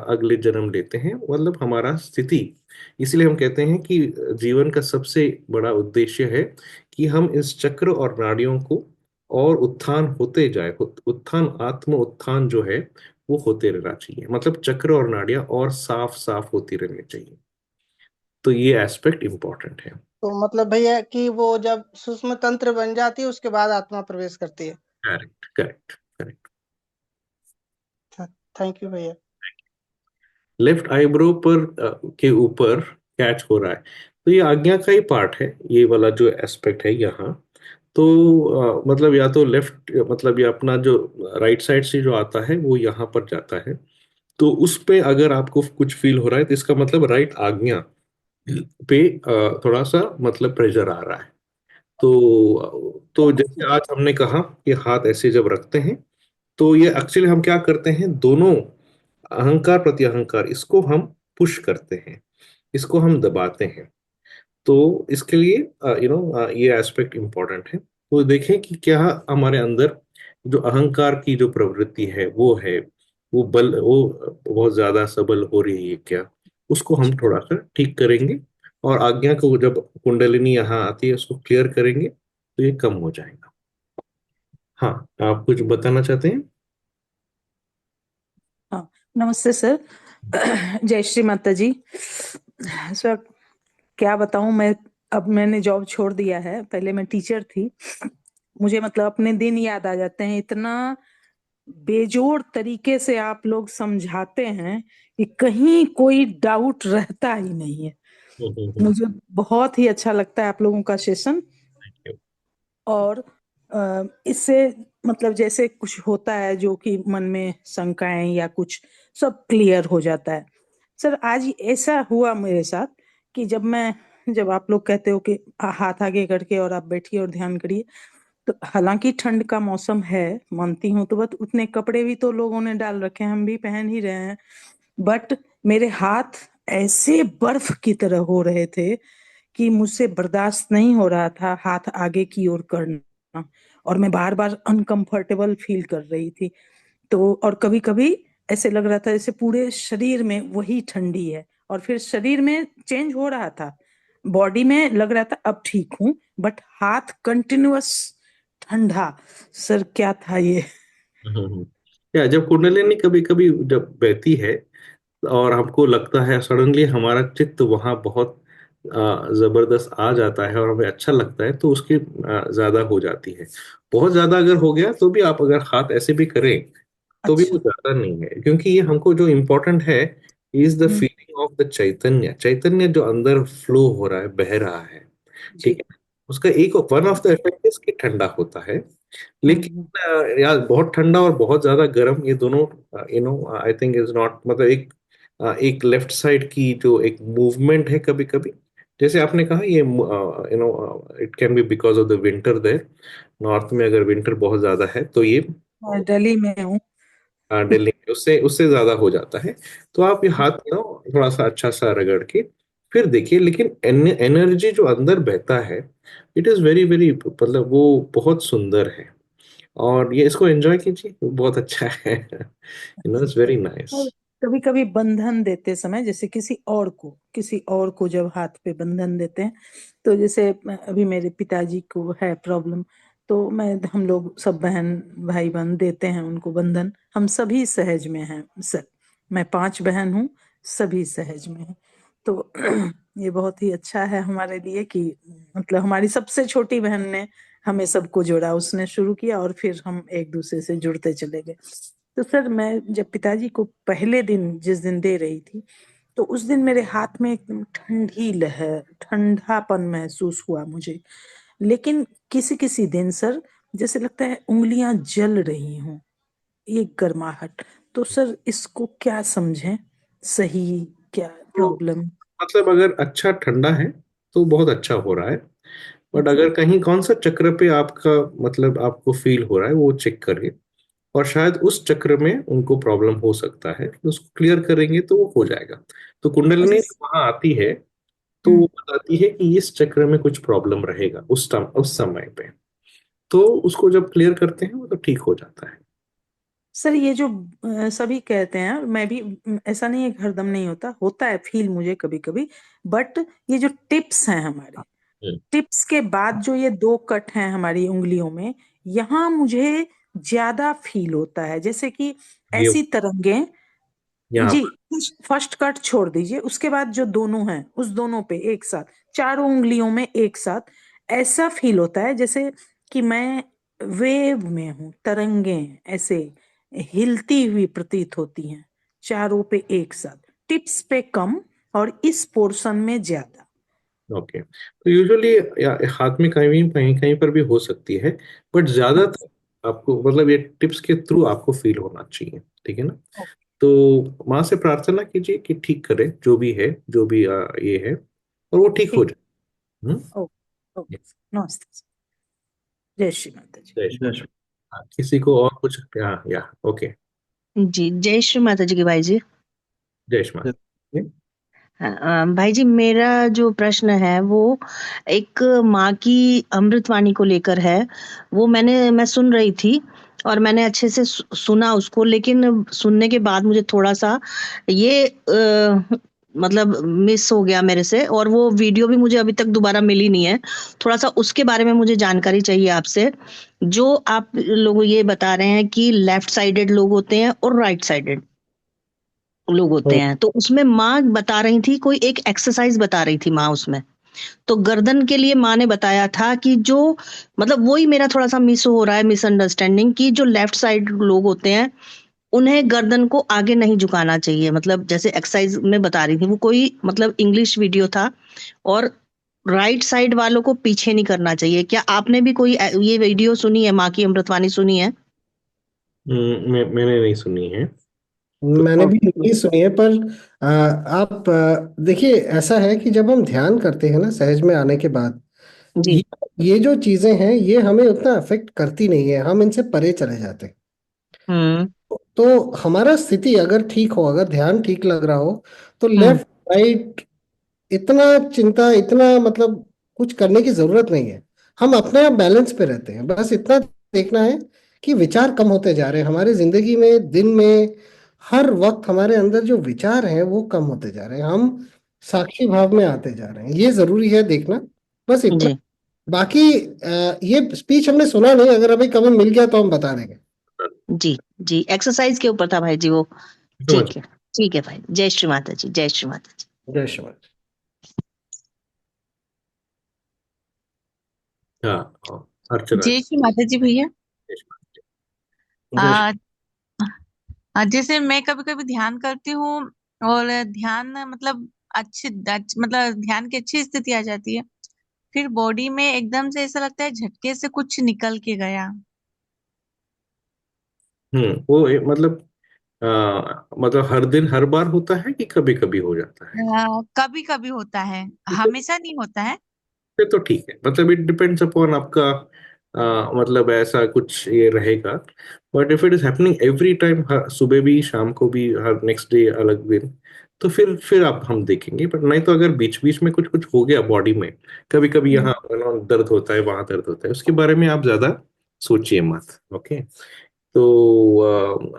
अगले जन्म लेते हैं, मतलब हमारा स्थिति। इसलिए हम कहते हैं कि जीवन का सबसे बड़ा उद्देश्य है कि हम इस चक्र और नाड़ियों को और उत्थान होते जाए। उत्थान, आत्म उत्थान जो है वो होते रहना चाहिए, मतलब चक्र और नाड़ियां और साफ साफ होती रहनी चाहिए। तो ये एस्पेक्ट इंपॉर्टेंट है। तो मतलब भैया कि वो जब सूक्ष्म तंत्र बन जाती है उसके बाद आत्मा प्रवेश करती है। Correct, correct, correct. Thank you भैया। लेफ्ट आईब्रो पर के ऊपर कैच हो रहा है, तो ये आज्ञा का ही पार्ट है, ये वाला जो एस्पेक्ट है यहाँ। तो मतलब या तो लेफ्ट, मतलब ये अपना जो राइट साइड से जो आता है वो यहाँ पर जाता है। तो उस पे अगर आपको कुछ फील हो रहा है तो इसका मतलब राइट आज्ञा पे थोड़ा सा मतलब प्रेशर आ रहा है। तो जैसे आज हमने कहा कि हाथ ऐसे जब रखते हैं, तो ये एक्चुअली हम क्या करते हैं, दोनों अहंकार प्रति अहंकार इसको हम पुश करते हैं, इसको हम दबाते हैं। तो इसके लिए ये एस्पेक्ट इंपॉर्टेंट है। तो देखें कि क्या हमारे अंदर जो अहंकार की जो प्रवृत्ति है वो है, वो बहुत ज्यादा सबल हो रही है क्या, उसको हम थोड़ा सा ठीक करेंगे। और आज्ञा को जब कुंडलिनी यहाँ आती है उसको क्लियर करेंगे तो ये कम हो जाएगा। हाँ, आप कुछ बताना चाहते हैं? हाँ, नमस्ते सर। जय श्री माता जी। सर क्या बताऊं मैं, अब मैंने जॉब छोड़ दिया है, पहले मैं टीचर थी। मुझे मतलब अपने दिन याद आ जाते हैं, इतना बेजोड़ तरीके से आप लोग समझाते हैं कि कहीं कोई डाउट रहता ही नहीं है। मुझे बहुत ही अच्छा लगता है आप लोगों का सेशन। और इससे मतलब जैसे कुछ होता है जो कि मन में शंकाएं या कुछ, सब क्लियर हो जाता है। सर आज ऐसा हुआ मेरे साथ कि जब आप लोग कहते हो कि हाथ आगे करके और आप बैठिए और ध्यान करिए, तो हालांकि ठंड का मौसम है, मानती हूँ, तो बस उतने कपड़े भी तो लोगों ने डाल रखे हैं, हम भी पहन ही रहे हैं। बट मेरे हाथ ऐसे बर्फ की तरह हो रहे थे कि मुझसे बर्दाश्त नहीं हो रहा था हाथ आगे की ओर करना, और मैं बार बार अनकंफर्टेबल फील कर रही थी। तो और कभी कभी ऐसे लग रहा था जैसे पूरे शरीर में वही ठंडी है, और फिर शरीर में चेंज हो रहा था, बॉडी में लग रहा था अब ठीक हूं, बट हाथ कंटिन्यूअस ठंडा। सर क्या था ये? या जब कुंडलिनी कभी कभी जब बहती है और हमको लगता है सडनली हमारा चित्त वहाँ बहुत जबरदस्त आ जाता है और हमें अच्छा लगता है, तो उसकी ज्यादा हो जाती है। बहुत ज्यादा अगर हो गया तो भी आप अगर हाथ ऐसे भी करें तो भी वो अच्छा। ज्यादा नहीं है, क्योंकि ये हमको जो इम्पोर्टेंट है is the hmm. Feeling of the chaitanya. चैतन्य जो अंदर फ्लो हो रहा है, बह रहा है, ठीक जी। है। उसका एक वन ऑफ द इफेक्ट इसके ठंडा होता है। लेकिन हम्म। यार बहुत ठंडा और बहुत ज्यादा गर्म, ये दोनों आई थिंक इज नॉट, मतलब एक लेफ्ट साइड की जो एक मूवमेंट है कभी कभी, जैसे आपने कहा ये it can be because of the winter there. North में अगर विंटर बहुत ज्यादा है तो ये मैं दिल्ली में हूँ। दिल्ली में उससे उससे ज्यादा हो जाता है। तो आप ये हाथ थोड़ा सा अच्छा सा रगड़ के फिर देखिए। लेकिन एनर्जी जो अंदर बहता है, इट इज वेरी वेरी, मतलब वो बहुत सुंदर है। और ये इसको एंजॉय कीजिए, बहुत अच्छा है। It's very nice. कभी कभी बंधन देते समय, जैसे किसी और को जब हाथ पे बंधन देते हैं, तो जैसे अभी मेरे पिताजी को है प्रॉब्लम, तो हम लोग सब बहन भाई बहन देते हैं उनको बंधन। हम सभी सहज में हैं सर, मैं 5 बहन हूँ, सभी सहज में हैं। तो ये बहुत ही अच्छा है हमारे लिए कि मतलब हमारी सबसे छोटी बहन ने हमें सबको जोड़ा, उसने शुरू किया और फिर हम एक दूसरे से जुड़ते चले गए। तो सर मैं जब पिताजी को पहले दिन जिस दिन दे रही थी, तो उस दिन मेरे हाथ में एकदम ठंडी लहर, ठंडापन महसूस हुआ मुझे। लेकिन किसी किसी दिन सर जैसे लगता है उंगलियां जल रही हों, एक गर्माहट। तो सर इसको क्या समझें, सही क्या तो प्रॉब्लम? मतलब अगर अच्छा ठंडा है तो बहुत अच्छा हो रहा है। बट अगर कहीं कौन सा चक्र पे आपका मतलब आपको फील हो रहा है वो चेक करिए, और शायद उस चक्र में उनको प्रॉब्लम हो सकता है, उसको क्लियर करेंगे तो वो हो जाएगा। तो कुंडलिनी अच्छा। जब वहां आती है तो वो हम्म। बताती है कि इस चक्र में कुछ प्रॉब्लम रहेगा उस टाइम उस समय पे, तो उसको जब क्लियर करते हैं वो तो ठीक हो जाता है। सर ये जो सभी कहते हैं, मैं भी ऐसा नहीं है कि हरदम नहीं होता, होता है फील मुझे कभी कभी। बट ये जो टिप्स हैं हमारे, हम्म, टिप्स के बाद जो ये दो कट हैं हमारी उंगलियों में, यहाँ मुझे ज्यादा फील होता है, जैसे कि ये ऐसी तरंगें। यहाँ जी। पर। फर्स्ट कट छोड़ दीजिए, उसके बाद जो दोनों हैं उस दोनों पे एक साथ, चारों उंगलियों में एक साथ ऐसा फील होता है जैसे कि मैं वेव में हूं, तरंगें ऐसे हिलती हुई प्रतीत होती हैं, चारों पे एक साथ, टिप्स पे कम और इस पोर्शन में ज्यादा। ओके, तो यूजुअली हाथ में कहीं कहीं कहीं पर भी हो सकती है, बट ज्यादातर आपको मतलब ये टिप्स के थ्रू आपको फील होना चाहिए, ठीक है ना। तो माँ से प्रार्थना कीजिए कि ठीक करे जो भी है, जो भी ये है, और वो ठीक हो ठीक। जाए। हम्म? ओके ओके, नमस्ते। जय श्री माता जी। जय श्री राम। हाँ, किसी को और कुछ, हाँ या ओके। जी जय श्री माता जी की भाई जी। जय श्री माता। हाँ, भाई जी मेरा जो प्रश्न है वो एक माँ की अमृतवाणी को लेकर है। वो मैं सुन रही थी और मैंने अच्छे से सुना उसको, लेकिन सुनने के बाद मुझे थोड़ा सा ये मतलब मिस हो गया मेरे से, और वो वीडियो भी मुझे अभी तक दोबारा मिली नहीं है। थोड़ा सा उसके बारे में मुझे जानकारी चाहिए आपसे। जो आप लोग ये बता रहे हैं कि लेफ्ट साइडेड लोग होते हैं और राइट साइडेड लोग होते हैं, तो उसमें माँ बता रही थी, कोई एक एक्सरसाइज बता रही थी माँ उसमें। तो गर्दन के लिए माँ ने बताया था कि जो मतलब वही मेरा थोड़ा सा मिस हो रहा है, मिसअंडरस्टैंडिंग, कि जो लेफ्ट साइड लोग होते हैं उन्हें गर्दन को आगे नहीं झुकाना चाहिए, मतलब जैसे एक्सरसाइज में बता रही थी वो, कोई मतलब इंग्लिश वीडियो था। और राइट साइड वालों को पीछे नहीं करना चाहिए। क्या आपने भी कोई ये वीडियो सुनी है, माँ की अमृतवाणी सुनी है? मैंने नहीं सुनी है। तो मैंने और भी नहीं सुनी है, पर आप देखिए, ऐसा है कि जब हम ध्यान करते हैं ना सहज में आने के बाद, जी। ये ये जो चीजें हैं ये हमें उतना अफेक्ट करती नहीं है, हम इनसे परे चले जाते हैं। हम्म। तो हमारा स्थिति अगर ठीक हो, अगर ध्यान ठीक लग रहा हो, तो हम्म। लेफ्ट राइट इतना चिंता, इतना मतलब कुछ करने की जरूरत नहीं है। हम अपने आप बैलेंस पे रहते हैं, बस इतना देखना है कि विचार कम होते जा रहे हैं हमारी जिंदगी में, दिन में हर वक्त हमारे अंदर जो विचार हैं वो कम होते जा रहे हैं, हम साक्षी भाव में आते जा रहे हैं, ये जरूरी है देखना। बस इतना। जी। बाकी ये स्पीच हमने सुना नहीं, अगर अभी कभी मिल गया तो हम बता देंगे। जी। जी एक्सरसाइज के ऊपर था भाई जी वो। समझ। ठीक है। ठीक है भाई, जय श्री माता जी, जय श्री माता जी। जय श्री राम। हाँ हाँ, अर्चना जय जी। श्री माता जी भैया। जय श्री जय श्री आ, जैसे मैं कभी कभी ध्यान करती हूँ और ध्यान मतलब मतलब ध्यान की अच्छी स्थिति आ जाती है, फिर बॉडी में एकदम से ऐसा लगता है झटके से कुछ निकल के गया। वो मतलब मतलब हर दिन हर बार होता है कि कभी कभी हो जाता है? कभी कभी होता है, तो हमेशा नहीं होता है। फिर तो ठीक है, मतलब इट डिपेंड्स अपॉन आपका मतलब ऐसा कुछ ये रहेगा। But if it is happening every time, हर सुबह भी शाम को भी हर नेक्स्ट डे अलग दिन, तो फिर आप हम देखेंगे। पर नहीं तो अगर बीच बीच में कुछ कुछ हो गया बॉडी में, कभी कभी यहाँ दर्द होता है वहां दर्द होता है, उसके बारे में आप ज्यादा सोचिए मत। ओके। तो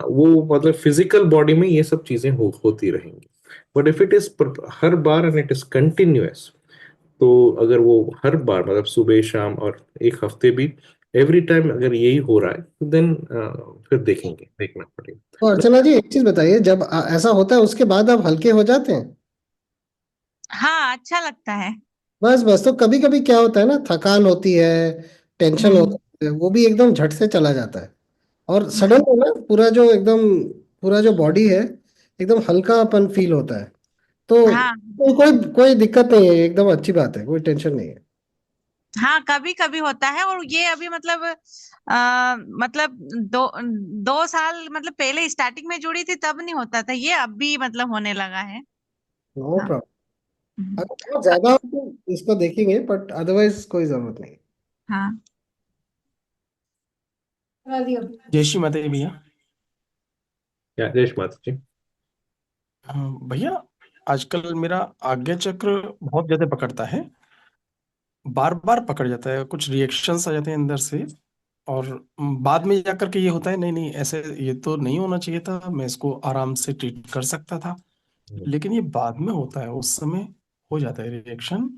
वो मतलब फिजिकल बॉडी में ये सब चीजें होती रहेंगी। But if it is her bar and it is continuous, तो अगर वो हर बार मतलब सुबह शाम और एक हफ्ते भी एवरी टाइम अगर यही हो रहा है, तो देन फिर देखेंगे, देखना तो पड़ेगा। अर्चना जी, एक चीज बताइए, जब ऐसा होता है उसके बाद आप हल्के हो जाते हैं? हाँ, अच्छा लगता है। बस बस, तो कभी कभी क्या होता है ना, थकान होती है, टेंशन हम्म। होता है, वो भी एकदम झट से चला जाता है, और सडन हाँ। में ना पूरा जो बॉडी है एकदम हल्कापन फील होता है। तो हाँ। कोई कोई दिक्कत नहीं है, एकदम अच्छी बात है, कोई टेंशन नहीं है। हाँ, कभी कभी होता है, और ये अभी मतलब मतलब 2 साल मतलब पहले स्टार्टिंग में जुड़ी थी तब नहीं होता था, ये अब भी मतलब होने लगा है। नो हाँ। प्रॉब्लम। अगर बहुत ज्यादा हो तो इसको देखेंगे, बट अदरवाइज कोई जरूरत नहीं। हाँ। जय श्री माता दी भैया। क्या जय श्री माता जी। भैया, आजकल मेरा आज्ञा चक्र बहुत ज्यादा पकड़ता है, बार बार पकड़ जाता है, कुछ रिएक्शंस आ जाते हैं अंदर से। और बाद में जाकर के ये होता है, नहीं नहीं ऐसे ये तो नहीं होना चाहिए था, मैं इसको आराम से ट्रीट कर सकता था। लेकिन ये बाद में होता है, उस समय हो जाता है रिएक्शन। और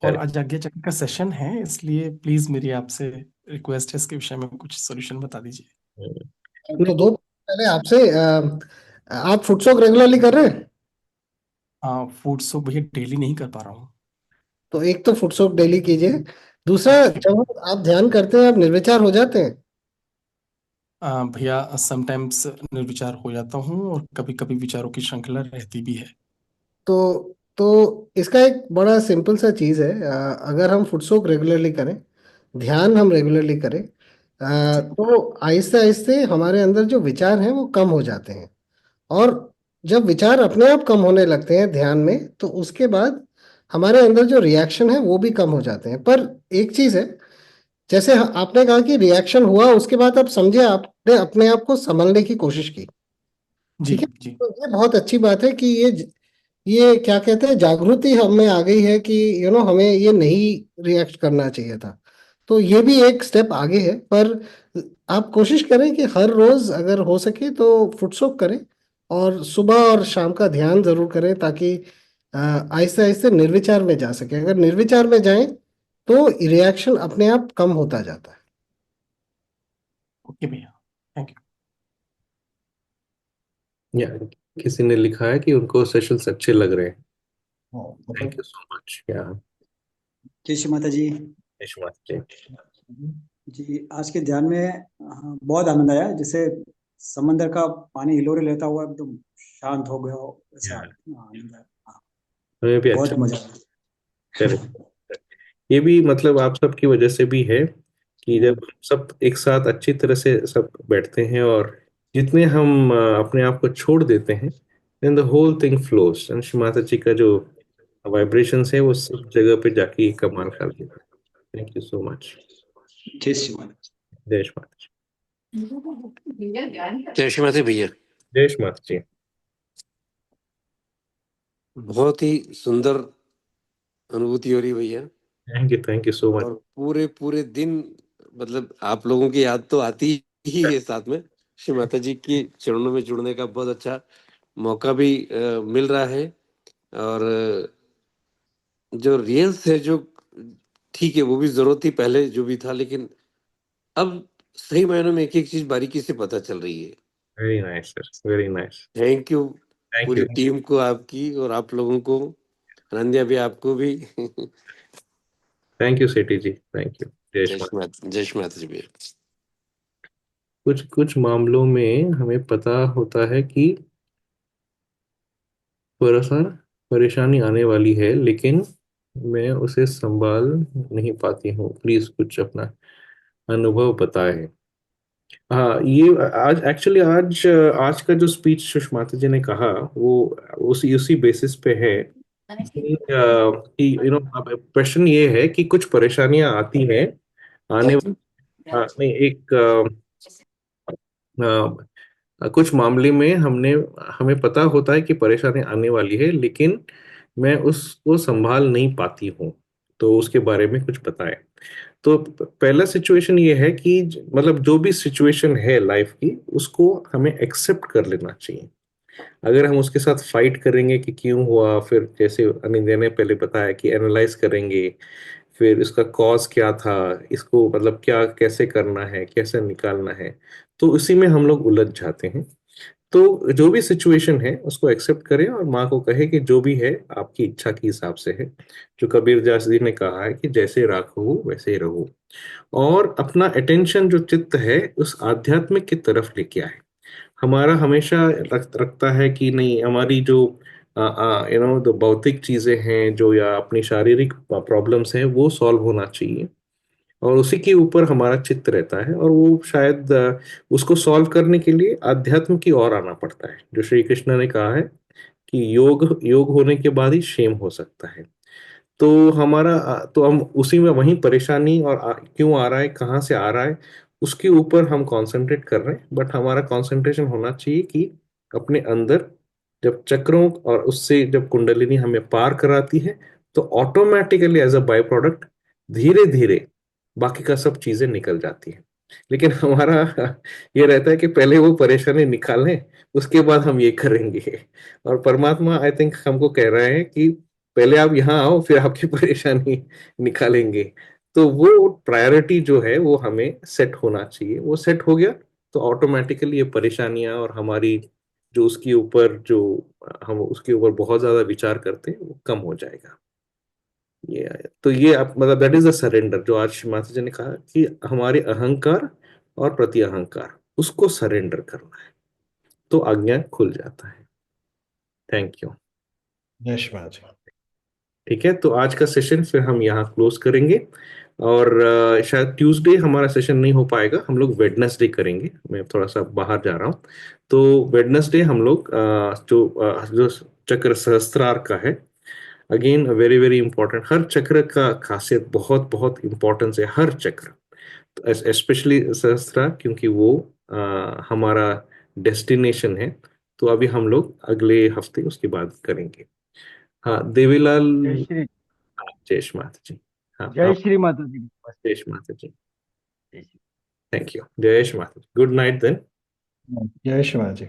करेक्ट। आज आज्ञा चक्र का सेशन है, इसलिए प्लीज मेरी आपसे रिक्वेस्ट है, इसके विषय में कुछ सोल्यूशन बता दीजिए। तो दो पहले आपसे, आप फुटसॉक रेगुलरली कर रहे हैं? हाँ, फूड सोप भैया डेली नहीं कर पा रहा हूँ। तो एक तो फुटसॉक डेली कीजिए। दूसरा, जब आप ध्यान करते हैं आप निर्विचार हो जाते हैं? भैया समटाइम्स निर्विचार हो जाता हूँ, और कभी कभी विचारों की श्रृंखला रहती भी है। तो इसका एक बड़ा सिंपल सा चीज है। अगर हम फुटसॉक रेगुलरली करें, ध्यान हम रेगुलरली करें, तो आहिस्ते आहिस्ते हमारे अंदर जो विचार हैं वो कम हो जाते हैं। और जब विचार अपने आप कम होने लगते हैं ध्यान में, तो उसके बाद हमारे अंदर जो रिएक्शन है वो भी कम हो जाते हैं। पर एक चीज है, जैसे आपने कहा कि रिएक्शन हुआ, उसके बाद आप समझे आपने अपने आप को संभलने की कोशिश की। जी ठीक है, जी। तो ये बहुत अच्छी बात है कि ये क्या कहते हैं, जागृति हम में आ गई है कि हमें ये नहीं रिएक्ट करना चाहिए था। तो ये भी एक स्टेप आगे है। पर आप कोशिश करें कि हर रोज अगर हो सके तो फुटसॉक करें, और सुबह और शाम का ध्यान जरूर करें, ताकि आहिस्ते आहिस्ते निर्विचार में जा सके। अगर निर्विचार में जाएं तो रिएक्शन अपने आप कम होता जाता है। ओके भैया, थैंक यू। या किसी ने लिखा है कि उनको सेशंस अच्छे लग रहे हैं। थैंक मतलब यू सो मच। या जय श्री माता जी। जय श्री माता जी। जी, आज के ध्यान में बहुत आनंद आया। जैसे समंदर का पानी हिलोरे लेता हुआ एकदम शांत हो गया हो, ऐसा या आनंद आया। हमें भी अच्छा। बहुत मजा आया। करेक्ट। ये भी मतलब आप सबकी वजह से भी है कि जब हम सब एक साथ अच्छी तरह से सब बैठते हैं, और जितने हम अपने आप को छोड़ देते हैं, then the whole thing flows. And Shri Mata ji का जो वाइब्रेशंस है वो सब जगह पे जाके कमाल कर देता है। Thank you so much. जय श्री माता। जय श्री माता जी। जय श्री माता भैया। जय श्री माता जी। बहुत ही सुंदर अनुभूति हो रही भैया। Thank you so much. और पूरे पूरे दिन मतलब आप लोगों की याद तो आती ही है साथ में, श्री माता जी के चरणों में जुड़ने का बहुत अच्छा मौका भी मिल रहा है। और जो रियल्स है, जो ठीक है वो भी जरूरत थी पहले जो भी था, लेकिन अब सही मायनों में एक एक चीज बारीकी से पता चल रही है। Very nice sir, very nice. Thank you thank पूरी यू। टीम को आपकी, और आप लोगों को, अनन्या भी, आपको भी। Thank you Sethi ji, thank you. जय श्री माता। जय श्री माता जी भैया। कुछ कुछ मामलों में हमें पता होता है कि परेशान परेशानी आने वाली है, लेकिन मैं उसे संभाल नहीं पाती हूँ। प्लीज कुछ अपना अनुभव बताएं। हाँ, ये आज एक्चुअली आज आज का जो स्पीच सुषमाता जी ने कहा वो उसी उसी बेसिस पे है कि क्वेश्चन ये है कि कुछ परेशानियां आती हैं, आने नहीं एक कुछ मामले में हमें पता होता है कि परेशानी आने वाली है, लेकिन मैं उसको संभाल नहीं पाती हूँ। तो उसके बारे में कुछ बताएं। तो पहला सिचुएशन ये है कि मतलब जो भी सिचुएशन है लाइफ की, उसको हमें एक्सेप्ट कर लेना चाहिए। अगर हम उसके साथ फाइट करेंगे कि क्यों हुआ, फिर जैसे अनिंद्य ने पहले बताया कि एनालाइज करेंगे, फिर इसका कॉज क्या था, इसको मतलब क्या कैसे करना है, कैसे निकालना है, तो उसी में हम लोग उलझ जाते हैं। तो जो भी सिचुएशन है उसको एक्सेप्ट करें, और माँ को कहे कि जो भी है आपकी इच्छा के हिसाब से है। जो कबीर दास जी ने कहा है कि जैसे राखो वैसे ही रहो, और अपना अटेंशन जो चित्त है उस आध्यात्मिक की तरफ लेके आए। हमारा हमेशा रखता है कि नहीं, हमारी जो जो भौतिक चीजें हैं जो, या अपनी शारीरिक प्रॉब्लम्स हैं वो सॉल्व होना चाहिए, और उसी के ऊपर हमारा चित्त रहता है। और वो शायद उसको सॉल्व करने के लिए अध्यात्म की ओर आना पड़ता है। जो श्री कृष्ण ने कहा है कि योग योग होने के बाद ही शेम हो सकता है। तो तो हम उसी में वही परेशानी और क्यों आ रहा है, कहाँ से आ रहा है, उसके ऊपर हम कंसंट्रेट कर रहे हैं। बट हमारा कंसंट्रेशन होना चाहिए कि अपने अंदर जब चक्रों और उससे जब कुंडलिनी हमें पार कराती है, तो automatically as a by product धीरे धीरे बाकी का सब चीजें निकल जाती है। लेकिन हमारा ये रहता है कि पहले वो परेशानी निकालें, उसके बाद हम ये करेंगे। और परमात्मा आई थिंक हमको कह रहे हैं कि पहले आप यहाँ आओ, फिर आपकी परेशानी निकालेंगे। तो वो प्रायोरिटी जो है वो हमें सेट होना चाहिए। वो सेट हो गया तो ऑटोमेटिकली ये परेशानियां और हमारी जो उसके ऊपर जो हम उसके ऊपर बहुत ज्यादा विचार करते हैं वो कम हो जाएगा। ये तो ये आप मतलब दैट इज द सरेंडर जो आज श्री माता जी ने कहा कि हमारे अहंकार और प्रति अहंकार उसको सरेंडर करना है, तो आज्ञा खुल जाता है। Thank you. जय श्री माता जी। ठीक है, तो आज का सेशन फिर हम यहाँ क्लोज करेंगे। और शायद ट्यूसडे हमारा सेशन नहीं हो पाएगा, हम लोग वेडनेसडे करेंगे। मैं थोड़ा सा बाहर जा रहा हूँ, तो वेडनेसडे हम लोग जो चक्र सहस्त्रार का है, अगेन वेरी वेरी इंपॉर्टेंट। हर चक्र का खासियत बहुत बहुत इंपॉर्टेंस है, हर चक्र, स्पेशली सहस्त्रार, क्योंकि वो हमारा डेस्टिनेशन है। तो अभी हम लोग अगले हफ्ते उसकी बात करेंगे। हाँ देवीलाल। जय श्री जय श्री माता जी। हाँ जय आप। श्री माता जी। जय श्री माता जी। जय श्री थैंक यू। जय श्री माता जी। Good night then. जय श्री माता जी।